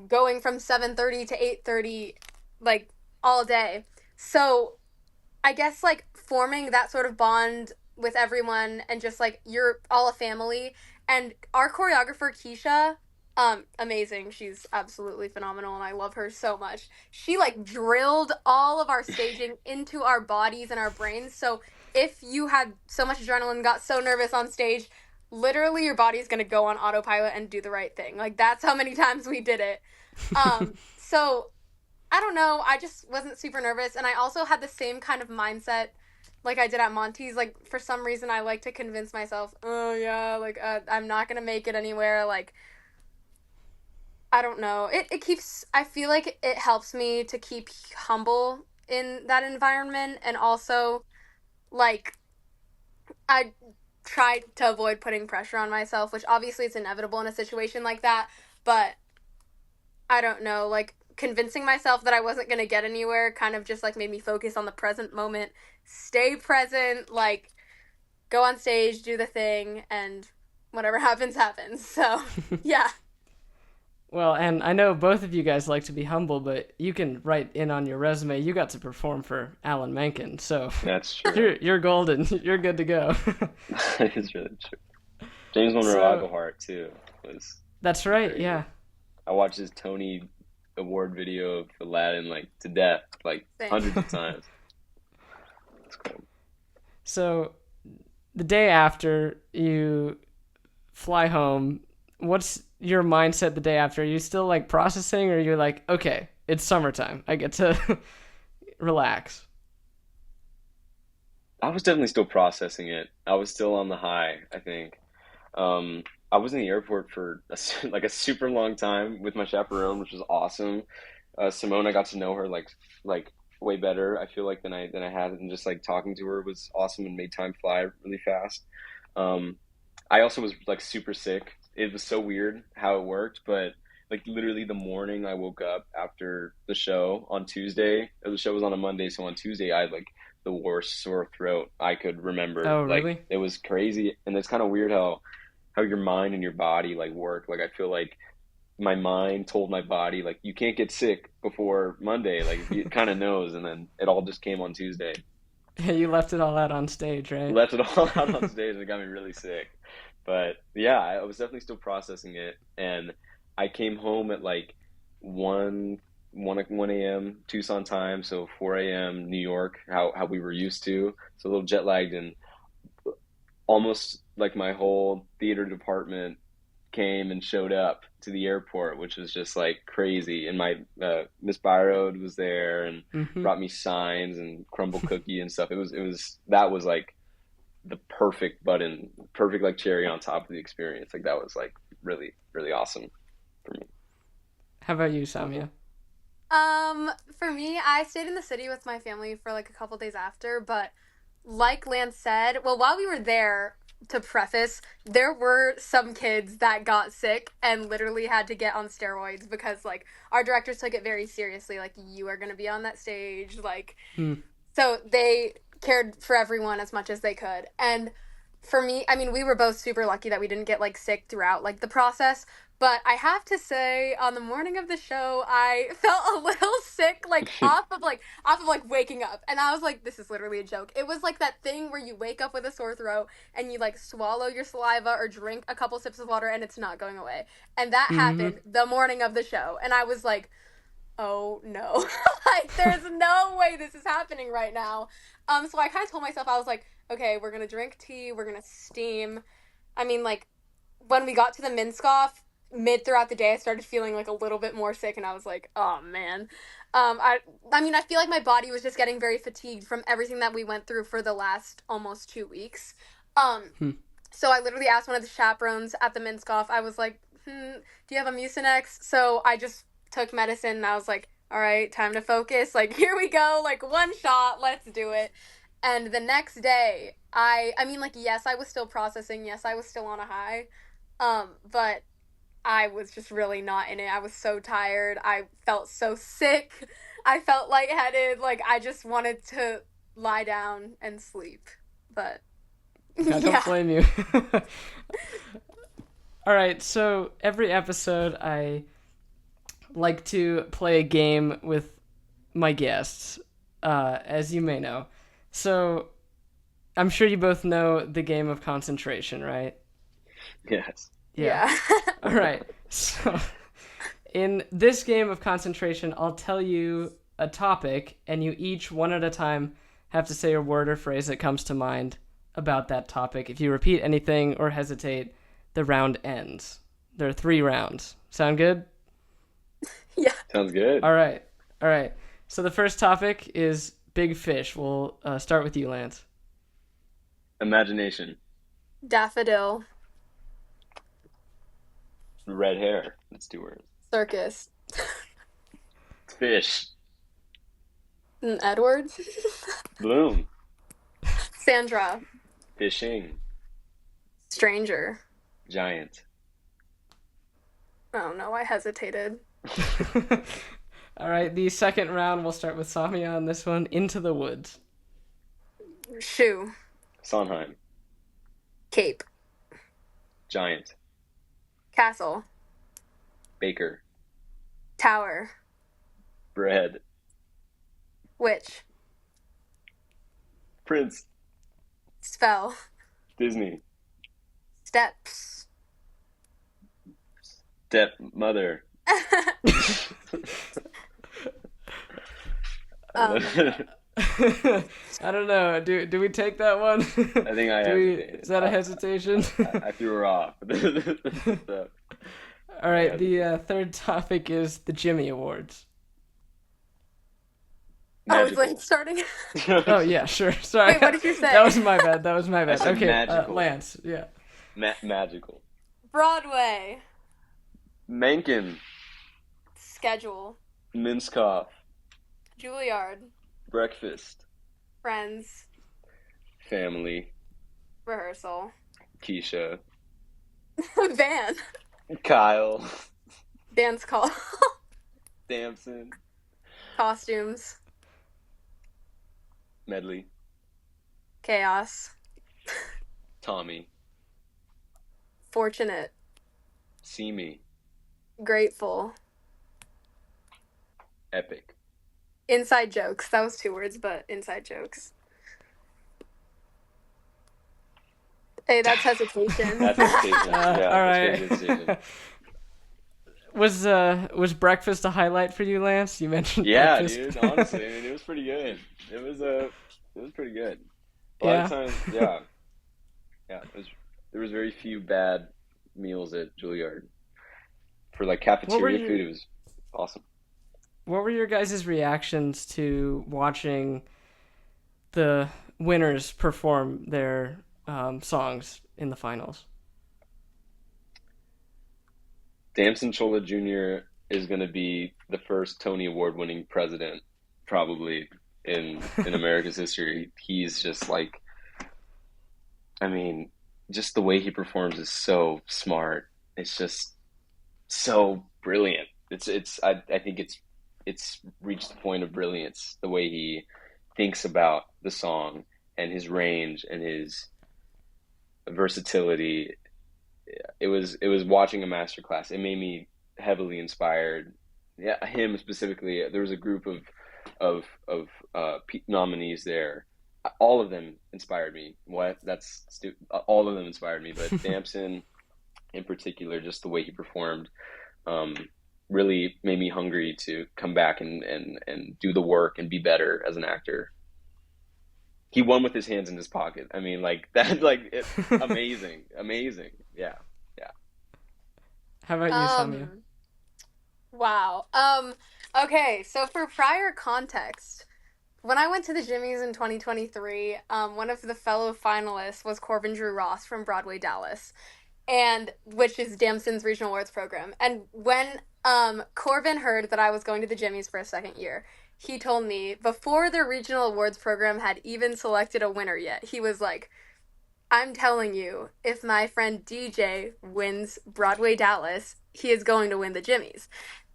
Speaker 7: going from 7:30 to 8:30, like, all day. So, I guess, like, forming that sort of bond with everyone and just, like, you're all a family. And our choreographer, Keisha... amazing. She's absolutely phenomenal and I love her so much. She like drilled all of our staging into our bodies and our brains. So if you had so much adrenaline, got so nervous on stage, literally your body is going to go on autopilot and do the right thing. Like that's how many times we did it. So I don't know. I just wasn't super nervous. And I also had the same kind of mindset like I did at Monty's. Like for some reason I like to convince myself, oh yeah, like I'm not going to make it anywhere. Like I don't know. It keeps... I feel like it helps me to keep humble in that environment. And also, like, I try to avoid putting pressure on myself, which obviously it's inevitable in a situation like that. But, I don't know. Like, convincing myself that I wasn't going to get anywhere kind of just, like, made me focus on the present moment. Stay present, like, go on stage, do the thing, and whatever happens, happens. So, yeah.
Speaker 1: Well, and I know both of you guys like to be humble, but you can write in on your resume you got to perform for Alan Menken, so
Speaker 6: That's true.
Speaker 1: you're golden. You're good to go.
Speaker 6: That is really true. James Monroe Aguihart too was...
Speaker 1: That's right,
Speaker 6: crazy.
Speaker 1: yeah.
Speaker 6: I watched his Tony Award video of Aladdin like to death, like
Speaker 7: Same.
Speaker 6: hundreds of times. It's cool.
Speaker 1: So the day after you fly home, what's your mindset the day after? Are you still like processing, or you're like, okay, it's summertime, I get to relax?
Speaker 6: I was definitely still processing it. I was still on the high, I think. I was in the airport for like a super long time with my chaperone, which was awesome. Simone, I got to know her like way better, I feel like, than I had, and just like talking to her was awesome and made time fly really fast. I also was like super sick. It was so weird how it worked, but like literally the morning I woke up after the show on Tuesday, the show was on a Monday, so on Tuesday I had like the worst sore throat I could remember.
Speaker 1: Oh,
Speaker 6: like,
Speaker 1: really?
Speaker 6: It was crazy, and it's kind of weird how your mind and your body like work. Like I feel like my mind told my body like you can't get sick before Monday, like it kind of knows, and then it all just came on Tuesday.
Speaker 1: You left it all out on stage, right?
Speaker 6: Left it all out on stage, and it got me really sick. But yeah, I was definitely still processing it, and I came home at like 1 1 a.m. Tucson time, so 4 a.m. New York, how we were used to. So a little jet lagged, and almost like my whole theater department came and showed up to the airport, which was just like crazy. And my Miss Byrode was there and brought me signs and crumble cookie and stuff. That was like the perfect like cherry on top of the experience. Like that was like really, really awesome for me.
Speaker 1: How about you, Samia?
Speaker 7: For me, I stayed in the city with my family for like a couple days after, but like Lance said, well, while we were there, to preface, there were some kids that got sick and literally had to get on steroids because like our directors took it very seriously. Like, you are going to be on that stage. Like, so they cared for everyone as much as they could. And for me, I mean, we were both super lucky that we didn't get like sick throughout like the process. But I have to say, on the morning of the show, I felt a little sick, like off of waking up, and I was like, "This is literally a joke." It was like that thing where you wake up with a sore throat and you like swallow your saliva or drink a couple sips of water, and it's not going away. And that happened the morning of the show, and I was like, "Oh no, like there's no way this is happening right now." So I kind of told myself, I was like, "Okay, we're gonna drink tea, we're gonna steam." I mean, like when we got to the Minskoff, throughout the day, I started feeling like a little bit more sick, and I was like, oh man. I mean, I feel like my body was just getting very fatigued from everything that we went through for the last almost 2 weeks. So I literally asked one of the chaperones at the Minskoff, I was like, do you have a Mucinex? So I just took medicine, and I was like, all right, time to focus. Like, here we go. Like, one shot. Let's do it. And the next day, I mean, like, yes, I was still processing. Yes, I was still on a high. But I was just really not in it. I was so tired. I felt so sick. I felt lightheaded. Like, I just wanted to lie down and sleep. But,
Speaker 1: I don't blame you. All right, so every episode I like to play a game with my guests, as you may know. So I'm sure you both know the game of concentration, right?
Speaker 6: Yes.
Speaker 1: Yeah. All right. So in this game of concentration, I'll tell you a topic, and you each, one at a time, have to say a word or phrase that comes to mind about that topic. If you repeat anything or hesitate, the round ends. There are 3 rounds. Sound good?
Speaker 7: Yeah.
Speaker 6: Sounds good.
Speaker 1: All right. So the first topic is big fish. We'll start with you, Lance.
Speaker 6: Imagination.
Speaker 7: Daffodil.
Speaker 6: Red hair. That's 2 words.
Speaker 7: Circus.
Speaker 6: Fish.
Speaker 7: Edward.
Speaker 6: Bloom.
Speaker 7: Sandra.
Speaker 6: Fishing.
Speaker 7: Stranger.
Speaker 6: Giant.
Speaker 7: Oh no, I hesitated.
Speaker 1: All right, the second round, we'll start with Samia on this one. Into the woods.
Speaker 7: Shoe.
Speaker 6: Sondheim.
Speaker 7: Cape.
Speaker 6: Giant.
Speaker 7: Castle.
Speaker 6: Baker.
Speaker 7: Tower.
Speaker 6: Bread.
Speaker 7: Witch.
Speaker 6: Prince.
Speaker 7: Spell.
Speaker 6: Disney.
Speaker 7: Steps.
Speaker 6: Stepmother.
Speaker 1: I don't know. Do we take that one?
Speaker 6: I think I hesitated.
Speaker 1: Is that a hesitation?
Speaker 6: I threw her off. So,
Speaker 1: all right. The third topic is the Jimmy Awards.
Speaker 7: I was like starting.
Speaker 1: Oh yeah, sure. Sorry.
Speaker 7: Wait, what did you say?
Speaker 1: That was my bad. I said okay,
Speaker 6: magical.
Speaker 1: Lance. Yeah.
Speaker 6: Magical.
Speaker 7: Broadway.
Speaker 6: Mencken.
Speaker 7: Schedule.
Speaker 6: Minskoff.
Speaker 7: Juilliard.
Speaker 6: Breakfast.
Speaker 7: Friends.
Speaker 6: Family.
Speaker 7: Rehearsal.
Speaker 6: Keisha.
Speaker 7: Van.
Speaker 6: Kyle.
Speaker 7: Dance call.
Speaker 6: Damson.
Speaker 7: Costumes.
Speaker 6: Medley.
Speaker 7: Chaos.
Speaker 6: Tommy.
Speaker 7: Fortunate.
Speaker 6: See me.
Speaker 7: Grateful.
Speaker 6: Epic.
Speaker 7: Inside jokes. That was 2 words, but inside jokes. Hey, that's hesitation.
Speaker 6: That's hesitation. Yeah,
Speaker 1: all right.
Speaker 6: that's hesitation.
Speaker 1: Was breakfast a highlight for you, Lance? You mentioned
Speaker 6: Yeah,
Speaker 1: breakfast.
Speaker 6: dude. Honestly, I mean, it was pretty good. It was pretty good. A lot of
Speaker 1: Yeah.
Speaker 6: times, yeah, yeah. There was very few bad meals at Juilliard. For like
Speaker 1: What were
Speaker 6: cafeteria
Speaker 1: your
Speaker 6: food, it was awesome.
Speaker 1: What were your guys' reactions to watching the winners perform their songs in the finals?
Speaker 6: Damson Chola Jr. is going to be the first Tony Award winning president probably in America's history. He's just like, I mean, just the way he performs is so smart. It's just so brilliant. I think it's reached the point of brilliance the way he thinks about the song and his range and his versatility. It was watching a masterclass. It made me heavily inspired. Yeah, him specifically. There was a group of nominees there. All of them inspired me. What? That's stupid. All of them inspired me, but Damson in particular, just the way he performed, um, really made me hungry to come back and do the work and be better as an actor. He won with his hands in his pocket. I mean, like that, amazing, amazing. Yeah, yeah.
Speaker 1: How about you, Samia?
Speaker 7: Um, wow. Okay, so for prior context, when I went to the Jimmys in 2023, one of the fellow finalists was Corbin Drew Ross from Broadway Dallas, and which is Damson's regional awards program. And when Corbin heard that I was going to the Jimmys for a second year, he told me before the regional awards program had even selected a winner yet, he was like, I'm telling you, if my friend DJ wins Broadway Dallas, he is going to win the Jimmys.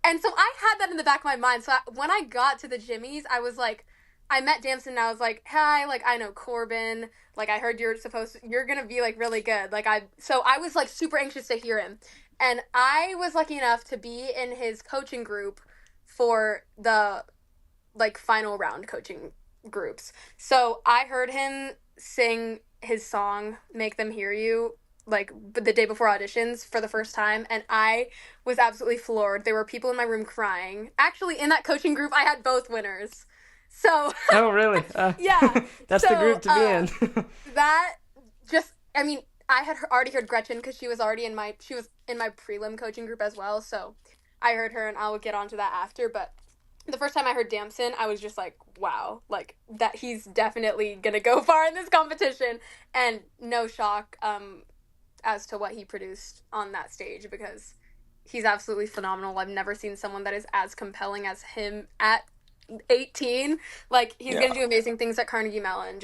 Speaker 7: And so I had that in the back of my mind. So when I got to the Jimmys, I was like, I met Damson and I was like, hi, like, I know Corbin. Like, I heard you're going to be, like, really good. So I was, like, super anxious to hear him. And I was lucky enough to be in his coaching group for the, like, final round coaching groups. So I heard him sing his song, Make Them Hear You, like, the day before auditions for the first time, and I was absolutely floored. There were people in my room crying. Actually, in that coaching group, I had both winners. So,
Speaker 1: Oh, really?
Speaker 7: yeah.
Speaker 1: That's the group to be in.
Speaker 7: That just, I mean, I had already heard Gretchen because she was in my prelim coaching group as well, so I heard her, and I'll get onto that after, but the first time I heard Damson, I was just like, wow, like, that he's definitely gonna go far in this competition, and no shock as to what he produced on that stage, because he's absolutely phenomenal. I've never seen someone that is as compelling as him at 18. Like, he's gonna do amazing things at Carnegie Mellon,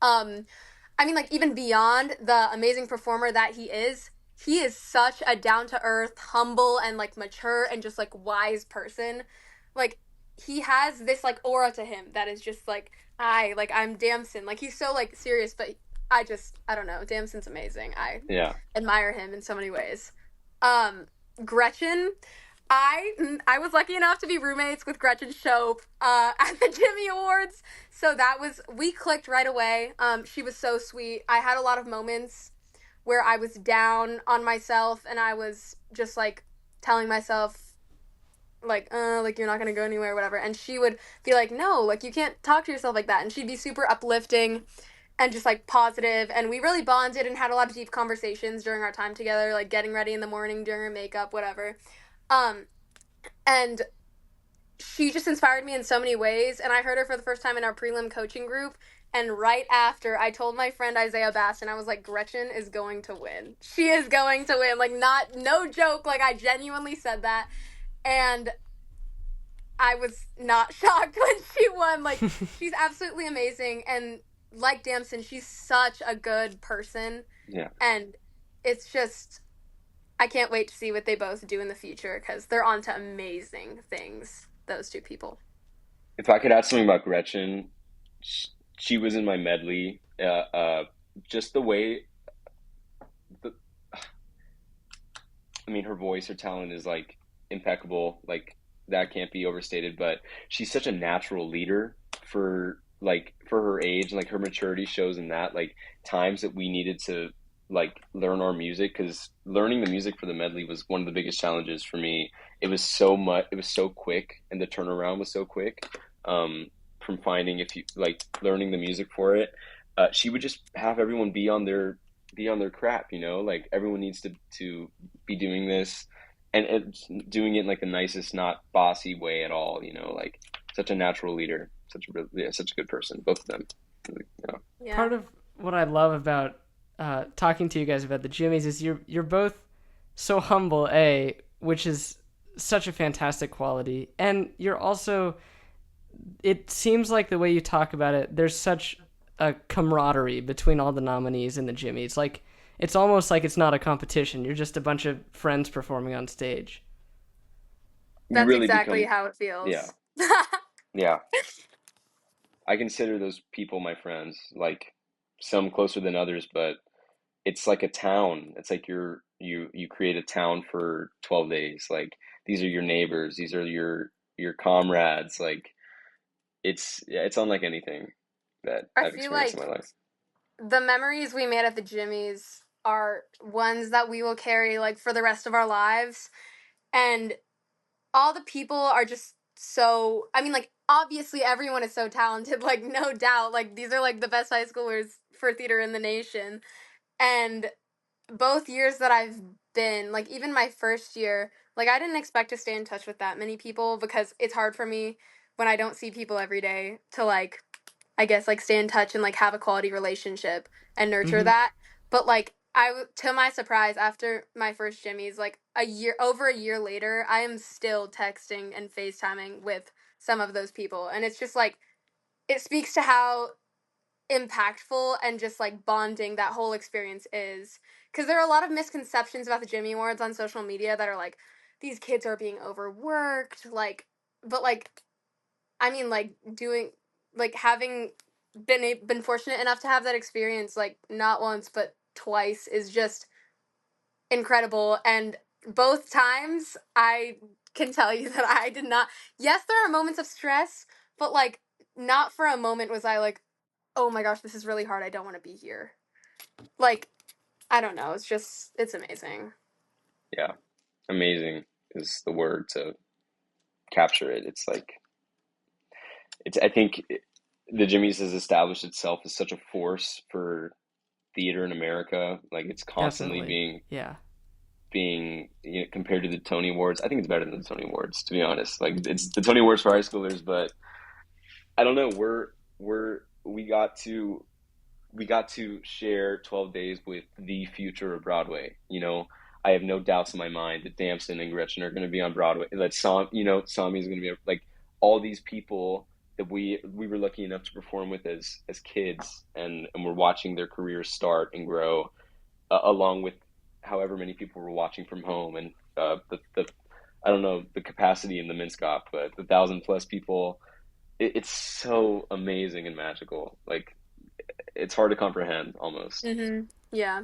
Speaker 7: I mean, like, even beyond the amazing performer that he is such a down-to-earth, humble, and, like, mature, and just, like, wise person. Like, he has this, like, aura to him that is just, like, I'm Damson. Like, he's so, like, serious, but I don't know. Damson's amazing. I admire him in so many ways. Gretchen, I was lucky enough to be roommates with Gretchen Shope at the Jimmy Awards, so we clicked right away. She was so sweet. I had a lot of moments where I was down on myself, and I was just, like, telling myself, like, you're not gonna go anywhere, whatever, and she would be like, no, like, you can't talk to yourself like that, and she'd be super uplifting and just, like, positive, and we really bonded and had a lot of deep conversations during our time together, like, getting ready in the morning, doing her makeup, whatever, and she just inspired me in so many ways, and I heard her for the first time in our prelim coaching group, and right after, I told my friend Isaiah Baston, I was like, Gretchen is going to win. She is going to win, like, no joke, like, I genuinely said that, and I was not shocked when she won. Like, she's absolutely amazing, and like Damson, she's such a good person.
Speaker 6: Yeah.
Speaker 7: And it's just, I can't wait to see what they both do in the future, because they're on to amazing things, those two people.
Speaker 6: If I could add something about Gretchen, she was in my medley. Just the way, I mean, her voice, her talent is, like, impeccable. Like, that can't be overstated, but she's such a natural leader for her age, and, like, her maturity shows in that, like, times that we needed to like learn our music, because learning the music for the medley was one of the biggest challenges for me. It was so much, it was so quick, and the turnaround was so quick. From finding, if you like learning the music for it, she would just have everyone be on their crap, like everyone needs to be doing this, and doing it in like the nicest, not bossy way at all, like such a natural leader, such a good person, both of them.
Speaker 7: Yeah.
Speaker 1: Part of what I love about talking to you guys about the Jimmies is you're both so humble, which is such a fantastic quality, and you're also, it seems like the way you talk about it, there's such a camaraderie between all the nominees and the Jimmies. Like, it's almost like it's not a competition. You're just a bunch of friends performing on stage.
Speaker 7: That's
Speaker 6: really
Speaker 7: exactly
Speaker 6: become,
Speaker 7: how it feels.
Speaker 6: yeah, yeah. I consider those people my friends, like some closer than others, but it's like a town. It's like you create a town for 12 days. Like, these are your neighbors, these are your comrades. Like, it's unlike anything that
Speaker 7: I
Speaker 6: I've
Speaker 7: feel
Speaker 6: experienced in
Speaker 7: like
Speaker 6: my life.
Speaker 7: the memories we made at the Jimmies are ones that we will carry like for the rest of our lives. And all the people are just so, I mean, like, obviously everyone is so talented, like, no doubt. Like, these are like the best high schoolers for theater in the nation. And both years that I've been, like, even my first year, like, I didn't expect to stay in touch with that many people because it's hard for me when I don't see people every day to, like, I guess, like, stay in touch and, like, have a quality relationship and nurture that. But, like, to my surprise, after my first Jimmy's, like, over a year later, I am still texting and FaceTiming with some of those people. And it's just, like, it speaks to how impactful and just, like, bonding that whole experience is. Because there are a lot of misconceptions about the Jimmy Awards on social media that are, like, these kids are being overworked, like, but, like, I mean, like, having been fortunate enough to have that experience, like, not once but twice, is just incredible. And both times, I can tell you that I did not. Yes, there are moments of stress, but, like, not for a moment was I like, oh my gosh, this is really hard. I don't want to be here. Like, I don't know. It's amazing.
Speaker 6: Yeah, amazing is the word to capture it. It's like, I think the Jimmys has established itself as such a force for theater in America. Like, it's constantly
Speaker 1: Definitely. Yeah.
Speaker 6: being compared to the Tony Awards. I think it's better than the Tony Awards, to be honest. Like, it's the Tony Awards for high schoolers, but I don't know. We got to share 12 days with the future of Broadway. I have no doubts in my mind that Damson and Gretchen are going to be on Broadway. That Sami is going to be, like, all these people that we were lucky enough to perform with as kids, and we're watching their careers start and grow, along with however many people were watching from home, and the I don't know the capacity in the Minskop, but the 1,000+ people. It's so amazing and magical. Like, it's hard to comprehend almost.
Speaker 7: Yeah.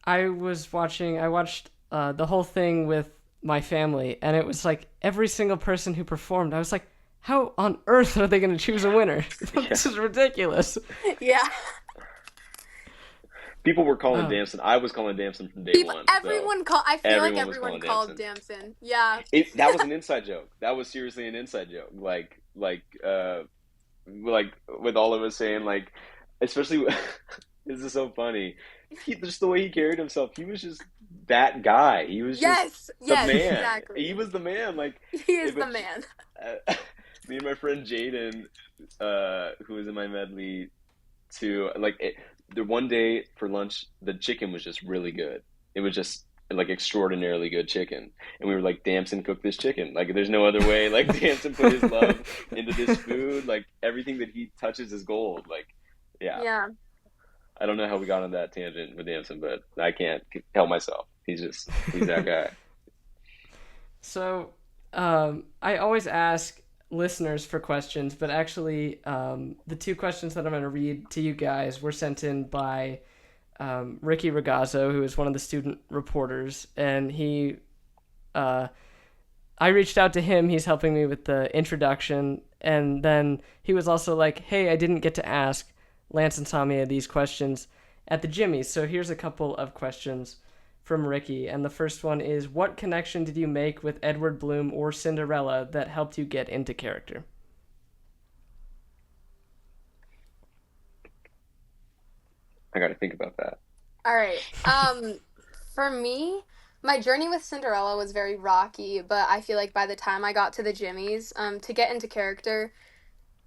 Speaker 1: I watched the whole thing with my family, and it was like every single person who performed, I was like, how on earth are they going to choose a winner? This is ridiculous.
Speaker 7: Yeah.
Speaker 6: People were calling Damson. I was calling Damson from day one.
Speaker 7: Everyone called. I feel like everyone called Damson. Yeah.
Speaker 6: That was an inside joke. That was seriously an inside joke. Like with all of us saying, like, especially this is so funny. Just the way he carried himself. He was just that guy. He was just the man.
Speaker 7: Exactly.
Speaker 6: He was the man. Like,
Speaker 7: he is the man.
Speaker 6: Me and my friend Jaden, who was in my medley, too. Like, the one day for lunch, the chicken was just really good. It was just, like, extraordinarily good chicken, and we were like, Damson cooked this chicken. Like, there's no other way. Like, Damson put his love into this food. Like, everything that he touches is gold. Like, yeah. I don't know how we got on that tangent with Damson, but I can't help myself. He's that guy.
Speaker 1: So, I always ask listeners for questions, but actually, the two questions that I'm going to read to you guys were sent in by Ricky Ragazzo, who is one of the student reporters, and I reached out to him. He's helping me with the introduction, and then he was also like, hey, I didn't get to ask Lance and Samia these questions, at the Jimmys. So here's a couple of questions from Ricky. And the first one is, what connection did you make with Edward Bloom or Cinderella that helped you get into character?
Speaker 6: I got to think about that.
Speaker 7: All right. For me, my journey with Cinderella was very rocky, but I feel like by the time I got to the Jimmys, to get into character,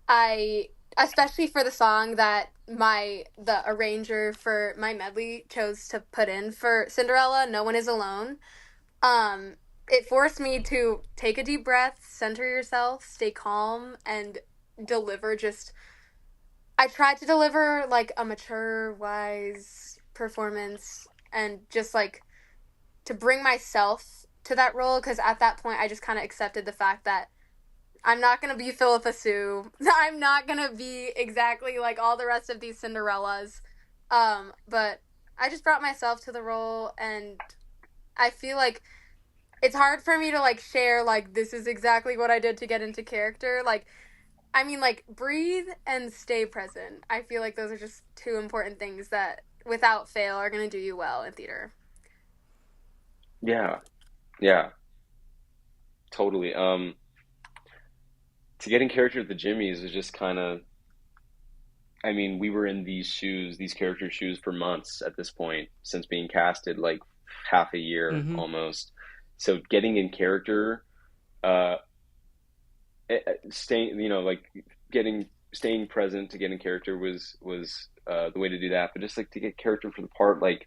Speaker 7: I, especially for the song that the arranger for my medley chose to put in for Cinderella, No One Is Alone, it forced me to take a deep breath, center yourself, stay calm, and deliver I tried to deliver like a mature, wise performance and just like to bring myself to that role, because at that point I just kind of accepted the fact that I'm not going to be Philippa Sue. I'm not going to be exactly like all the rest of these Cinderellas. But I just brought myself to the role, and I feel like it's hard for me to like share like this is exactly what I did to get into character. Like, I mean, like, breathe and stay present. I feel like those are just two important things that without fail are going to do you well in theater.
Speaker 6: Yeah, totally. To get in character at the Jimmys was just kind of, I mean, we were in these character shoes for months at this point, since being casted like half a year almost. So getting in character, staying, staying present to get in character was the way to do that. But just like to get character for the part, like,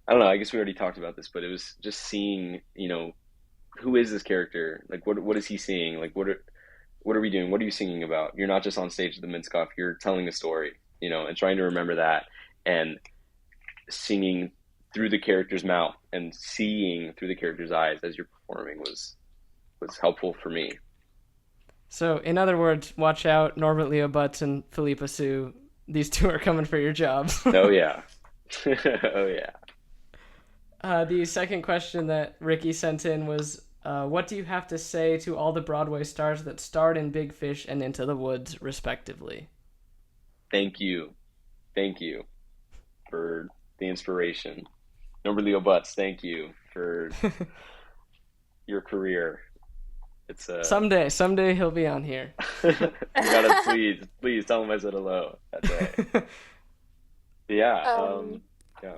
Speaker 6: I don't know, I guess we already talked about this, but it was just seeing, who is this character? Like, what is he seeing? Like, what are we doing? What are you singing about? You're not just on stage at the Minskoff, you're telling a story, and trying to remember that, and singing through the character's mouth and seeing through the character's eyes as you're performing was helpful for me.
Speaker 1: So, in other words, watch out, Norbert Leo Butz and Philippa Sue. These two are coming for your job.
Speaker 6: Oh, yeah. Oh, yeah.
Speaker 1: The second question that Ricky sent in was, what do you have to say to all the Broadway stars that starred in Big Fish and Into the Woods, respectively?
Speaker 6: Thank you. Thank you for the inspiration. Norbert Leo Butz, thank you for your career. It's
Speaker 1: someday he'll be on here.
Speaker 6: You gotta please tell him I said hello. That's right. Yeah. Yeah.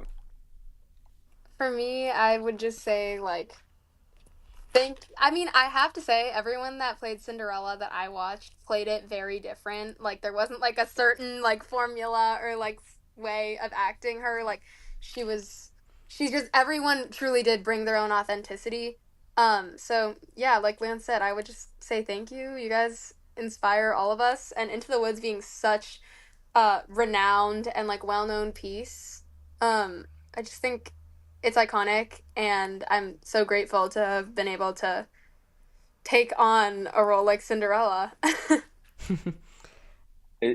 Speaker 7: For me, I would just say like, I have to say everyone that played Cinderella that I watched played it very different. Like, there wasn't like a certain like formula or like way of acting her. Like, everyone truly did bring their own authenticity. So yeah, like Lance said, I would just say thank you. You guys inspire all of us, and Into the Woods being such a renowned and like well-known piece. I just think it's iconic, and I'm so grateful to have been able to take on a role like Cinderella.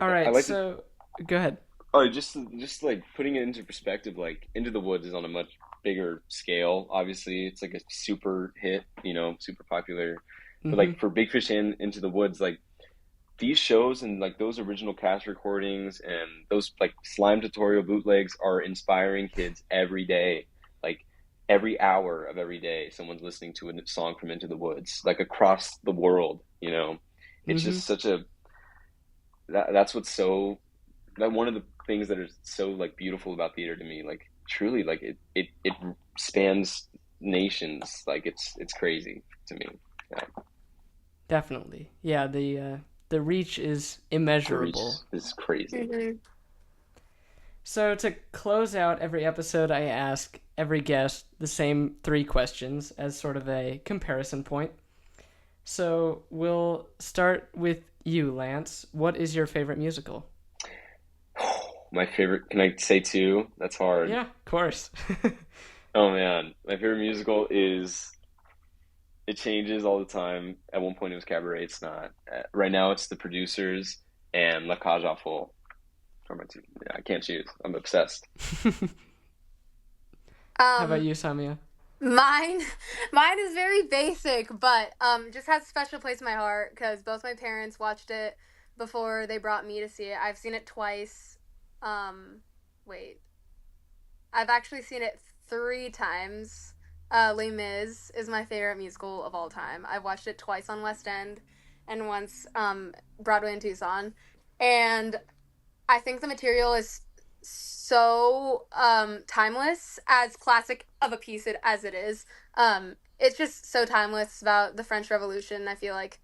Speaker 1: All right, go ahead.
Speaker 6: Oh, just like putting it into perspective, like Into the Woods is on a much bigger scale. Obviously, it's like a super hit, super popular. But like for Big Fish and Into the Woods, like these shows and like those original cast recordings and those like slime tutorial bootlegs are inspiring kids every day. Like every hour of every day, someone's listening to a song from Into the Woods, like across the world. It's just such a that's what's so that one of the things that is so like beautiful about theater to me. Like truly, like it spans nations. Like it's crazy to me. Yeah.
Speaker 1: Definitely, yeah. The reach is immeasurable.
Speaker 6: The reach is crazy.
Speaker 1: So to close out every episode, I ask every guest the same 3 questions as sort of a comparison point. So we'll start with you, Lance. What is your favorite musical?
Speaker 6: My favorite, can I say 2? That's hard.
Speaker 1: Yeah, of course.
Speaker 6: Oh man, my favorite musical it changes all the time. At one point it was Cabaret, it's not. Right now it's The Producers and La Cage aux Folles. I can't choose. I'm obsessed.
Speaker 1: How about you, Samia?
Speaker 7: Mine is very basic, but just has a special place in my heart because both my parents watched it before they brought me to see it. I've seen it twice. I've actually seen it 3 times. Les Mis is my favorite musical of all time. I've watched it twice on West End and once Broadway in Tucson. And I think the material is so timeless, as classic of a piece as it is. It's just so timeless. It's about the French Revolution. I feel like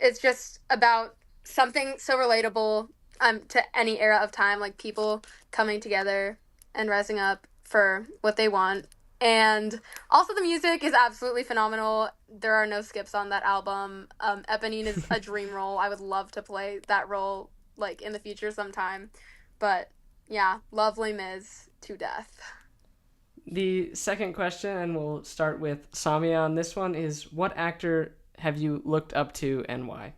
Speaker 7: it's just about something so relatable to any era of time, like people coming together and rising up for what they want. And also the music is absolutely phenomenal. There are no skips on that album. Eponine is a dream role. I would love to play that role like in the future sometime. But yeah, love Les Mis to death.
Speaker 1: The second question, and we'll start with Samia on this one, is what actor have you looked up to and why?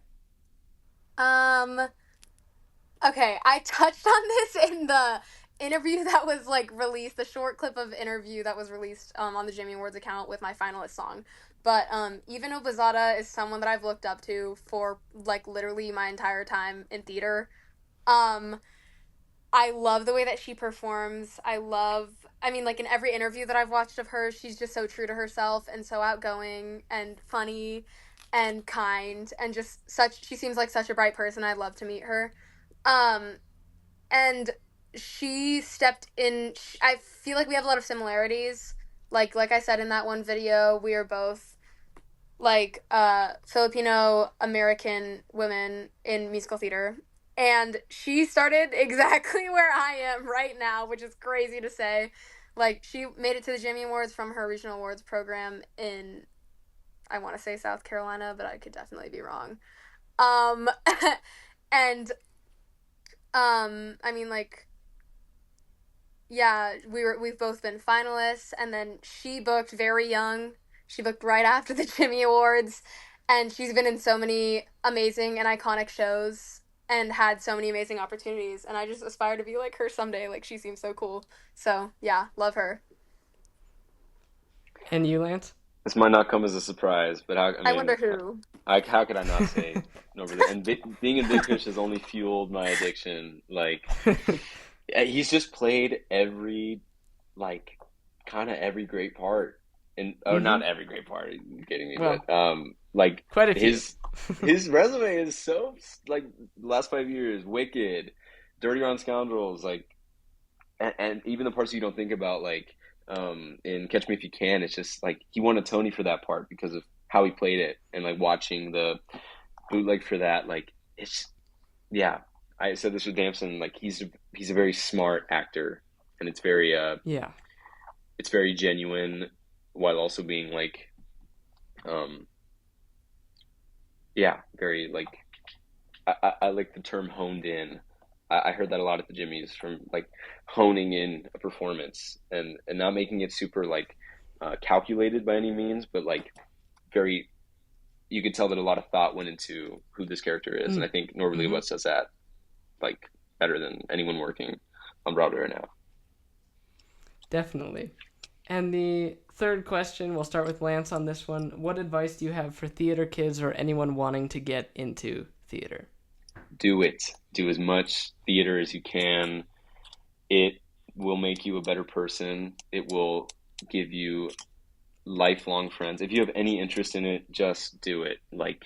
Speaker 7: Okay, I touched on this in the interview that was like released, the short clip of interview that was released on the Jimmy Awards account with my finalist song. But Even Obazada is someone that I've looked up to for like literally my entire time in theater. I love the way that she performs. I mean, like in every interview that I've watched of her, she's just so true to herself and so outgoing and funny and kind and just she seems like such a bright person. I'd love to meet her. And she stepped in, I feel like we have a lot of similarities. Like I said in that one video, we are both like Filipino American women in musical theater. And she started exactly where I am right now, which is crazy to say. Like, she made it to the Jimmy Awards from her regional awards program in, I want to say South Carolina, but I could definitely be wrong. And, I mean, like, yeah, we've both been finalists, and then she booked very young. She booked right after the Jimmy Awards, and she's been in so many amazing and iconic shows and had so many amazing opportunities, and I just aspire to be like her someday. Like, she seems so cool. So yeah, love her.
Speaker 1: And you, Lance?
Speaker 6: This might not come as a surprise, but
Speaker 7: I wonder who.
Speaker 6: How could I not say Norbert? And being in Big Fish has only fueled my addiction. Like, he's just played every, like, kind of every great part. And not every great part. You're kidding me,
Speaker 1: Well,
Speaker 6: but like
Speaker 1: quite a few.
Speaker 6: his resume is so like the last 5 years, Wicked, Dirty Rotten Scoundrels, like, and even the parts you don't think about, like in Catch Me If You Can. It's just like he won a Tony for that part because of how he played it, and like watching the bootleg for that, like it's I said this with Damson, like he's a very smart actor, and it's very it's very genuine while also being like very like I like the term honed in. I heard that a lot at the Jimmys, from like honing in a performance and not making it super like calculated by any means, but like very, you could tell that a lot of thought went into who this character is. And I think Norbert Leibowitz does that like better than anyone working on Broadway right now.
Speaker 1: Definitely. And the third question, we'll start with Lance on this one. What advice do you have for theater kids or anyone wanting to get into theater?
Speaker 6: Do it. Do as much theater as you can. It will make you a better person. It will give you lifelong friends. If you have any interest in it, just do it. Like,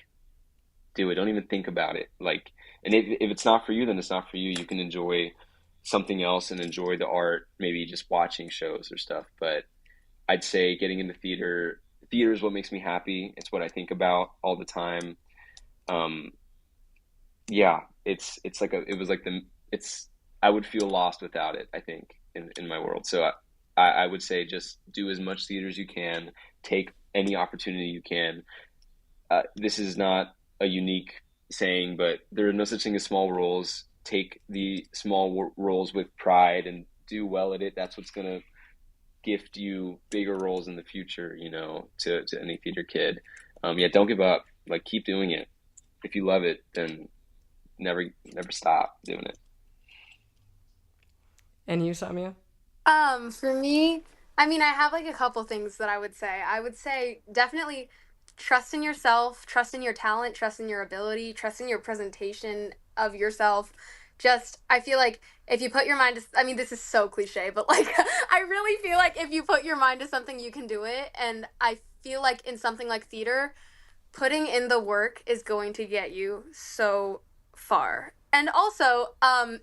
Speaker 6: do it. Don't even think about it. Like, and if it's not for you, then it's not for you. You can enjoy something else and enjoy the art, maybe just watching shows or stuff. But I'd say getting into theater is what makes me happy. It's what I think about all the time. I would feel lost without it, I think, in my world. So I would say just do as much theater as you can, take any opportunity you can. This is not a unique saying, but there are no such thing as small roles. Take the small roles with pride and do well at it. That's what's going to gift you bigger roles in the future, to any theater kid. Don't give up. Like, keep doing it. If you love it, then never stop doing it.
Speaker 1: And you, Samia?
Speaker 7: For me, I mean, I have like a couple things that I would say. I would say definitely trust in yourself, trust in your talent, trust in your ability, trust in your presentation of yourself. I feel like if you put your mind to, I mean, this is so cliche, but like, I really feel like if you put your mind to something, you can do it. And I feel like in something like theater, putting in the work is going to get you so far. And also,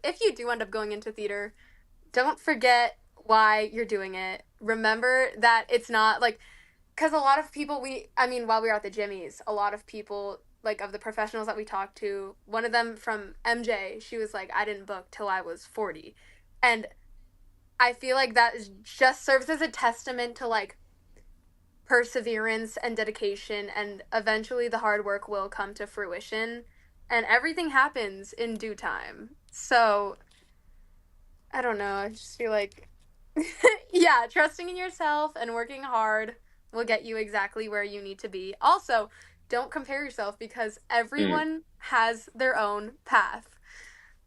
Speaker 7: if you do end up going into theater, don't forget why you're doing it. Remember that it's not like, because a lot of people, while we were at the Jimmys, a lot of people, like, of the professionals that we talked to, one of them from MJ, she was like, I didn't book till I was 40. And I feel like that just serves as a testament to, like, perseverance and dedication, and eventually the hard work will come to fruition, and everything happens in due time. So, I don't know, I just feel like, yeah, trusting in yourself and working hard will get you exactly where you need to be. Also, don't compare yourself, because everyone has their own path.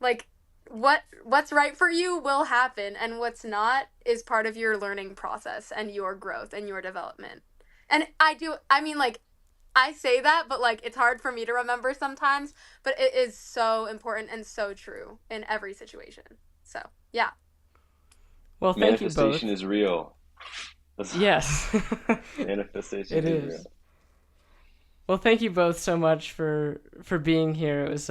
Speaker 7: Like, what's right for you will happen, and what's not is part of your learning process and your growth and your development. And I say that, but like, it's hard for me to remember sometimes, but it is so important and so true in every situation. So, yeah.
Speaker 1: Well, thank you both.
Speaker 6: Manifestation is real.
Speaker 1: Yes.
Speaker 6: Manifestation
Speaker 1: It
Speaker 6: is
Speaker 1: is.
Speaker 6: real.
Speaker 1: Well, thank you both so much for being here. It was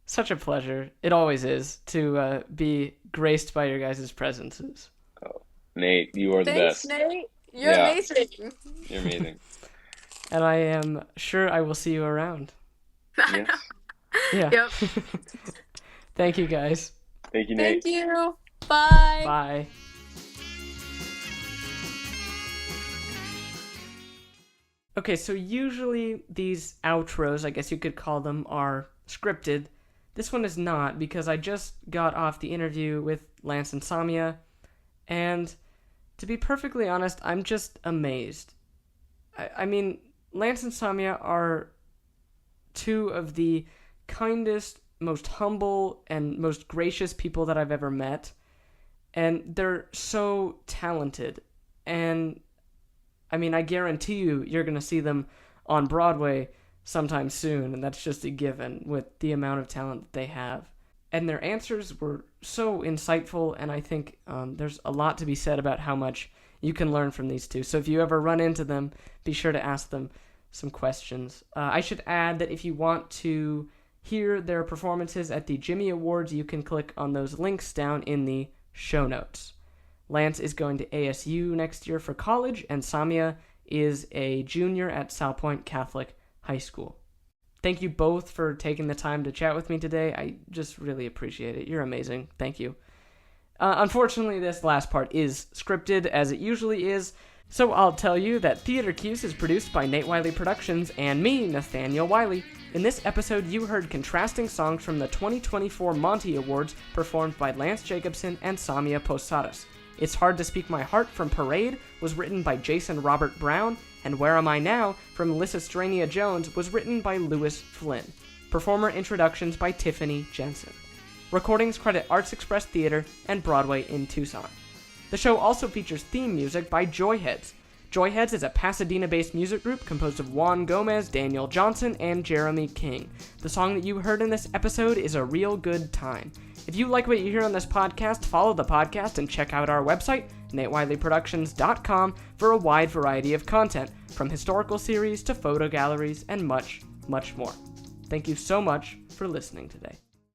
Speaker 1: such a pleasure. It always is to be graced by your guys' presences.
Speaker 6: Oh, Nate, you are the
Speaker 7: Thanks,
Speaker 6: best.
Speaker 7: Nate. You're amazing.
Speaker 6: You're amazing.
Speaker 1: And I am sure I will see you around.
Speaker 6: Yes.
Speaker 1: Yeah.
Speaker 7: Yep.
Speaker 1: Thank you, guys.
Speaker 6: Thank you, Nate.
Speaker 7: Thank you. Bye.
Speaker 1: Bye. Okay, so usually these outros, I guess you could call them, are scripted. This one is not, because I just got off the interview with Lance and Samia, and to be perfectly honest, I'm just amazed. I mean, Lance and Samia are two of the kindest, most humble, and most gracious people that I've ever met, and they're so talented. And I mean, I guarantee you're going to see them on Broadway sometime soon, and that's just a given with the amount of talent that they have. And their answers were so insightful, and I think there's a lot to be said about how much you can learn from these two. So if you ever run into them, be sure to ask them some questions. I should add that if you want to hear their performances at the Jimmy Awards, you can click on those links down in the show notes. Lance is going to ASU next year for college, and Samia is a junior at Salpointe Catholic High School. Thank you both for taking the time to chat with me today. I just really appreciate it. You're amazing. Thank you. Unfortunately, this last part is scripted, as it usually is, so I'll tell you that TheatreQs is produced by Nate Wiley Productions and me, Nathaniel Wiley. In this episode, you heard contrasting songs from the 2024 Monty Awards performed by Lance Jacobson and Samia Posadas. It's Hard to Speak My Heart from Parade was written by Jason Robert Brown, and Where Am I Now from Lysistrata Jones was written by Louis Flinn. Performer introductions by Tiffany Jensen. Recordings credit Arts Express Theater and Broadway in Tucson. The show also features theme music by Joyheads. Joyheads is a Pasadena-based music group composed of Juan Gomez, Daniel Johnson, and Jeremy King. The song that you heard in this episode is A Real Good Time. If you like what you hear on this podcast, follow the podcast and check out our website, NateWileyProductions.com, for a wide variety of content, from historical series to photo galleries and much, much more. Thank you so much for listening today.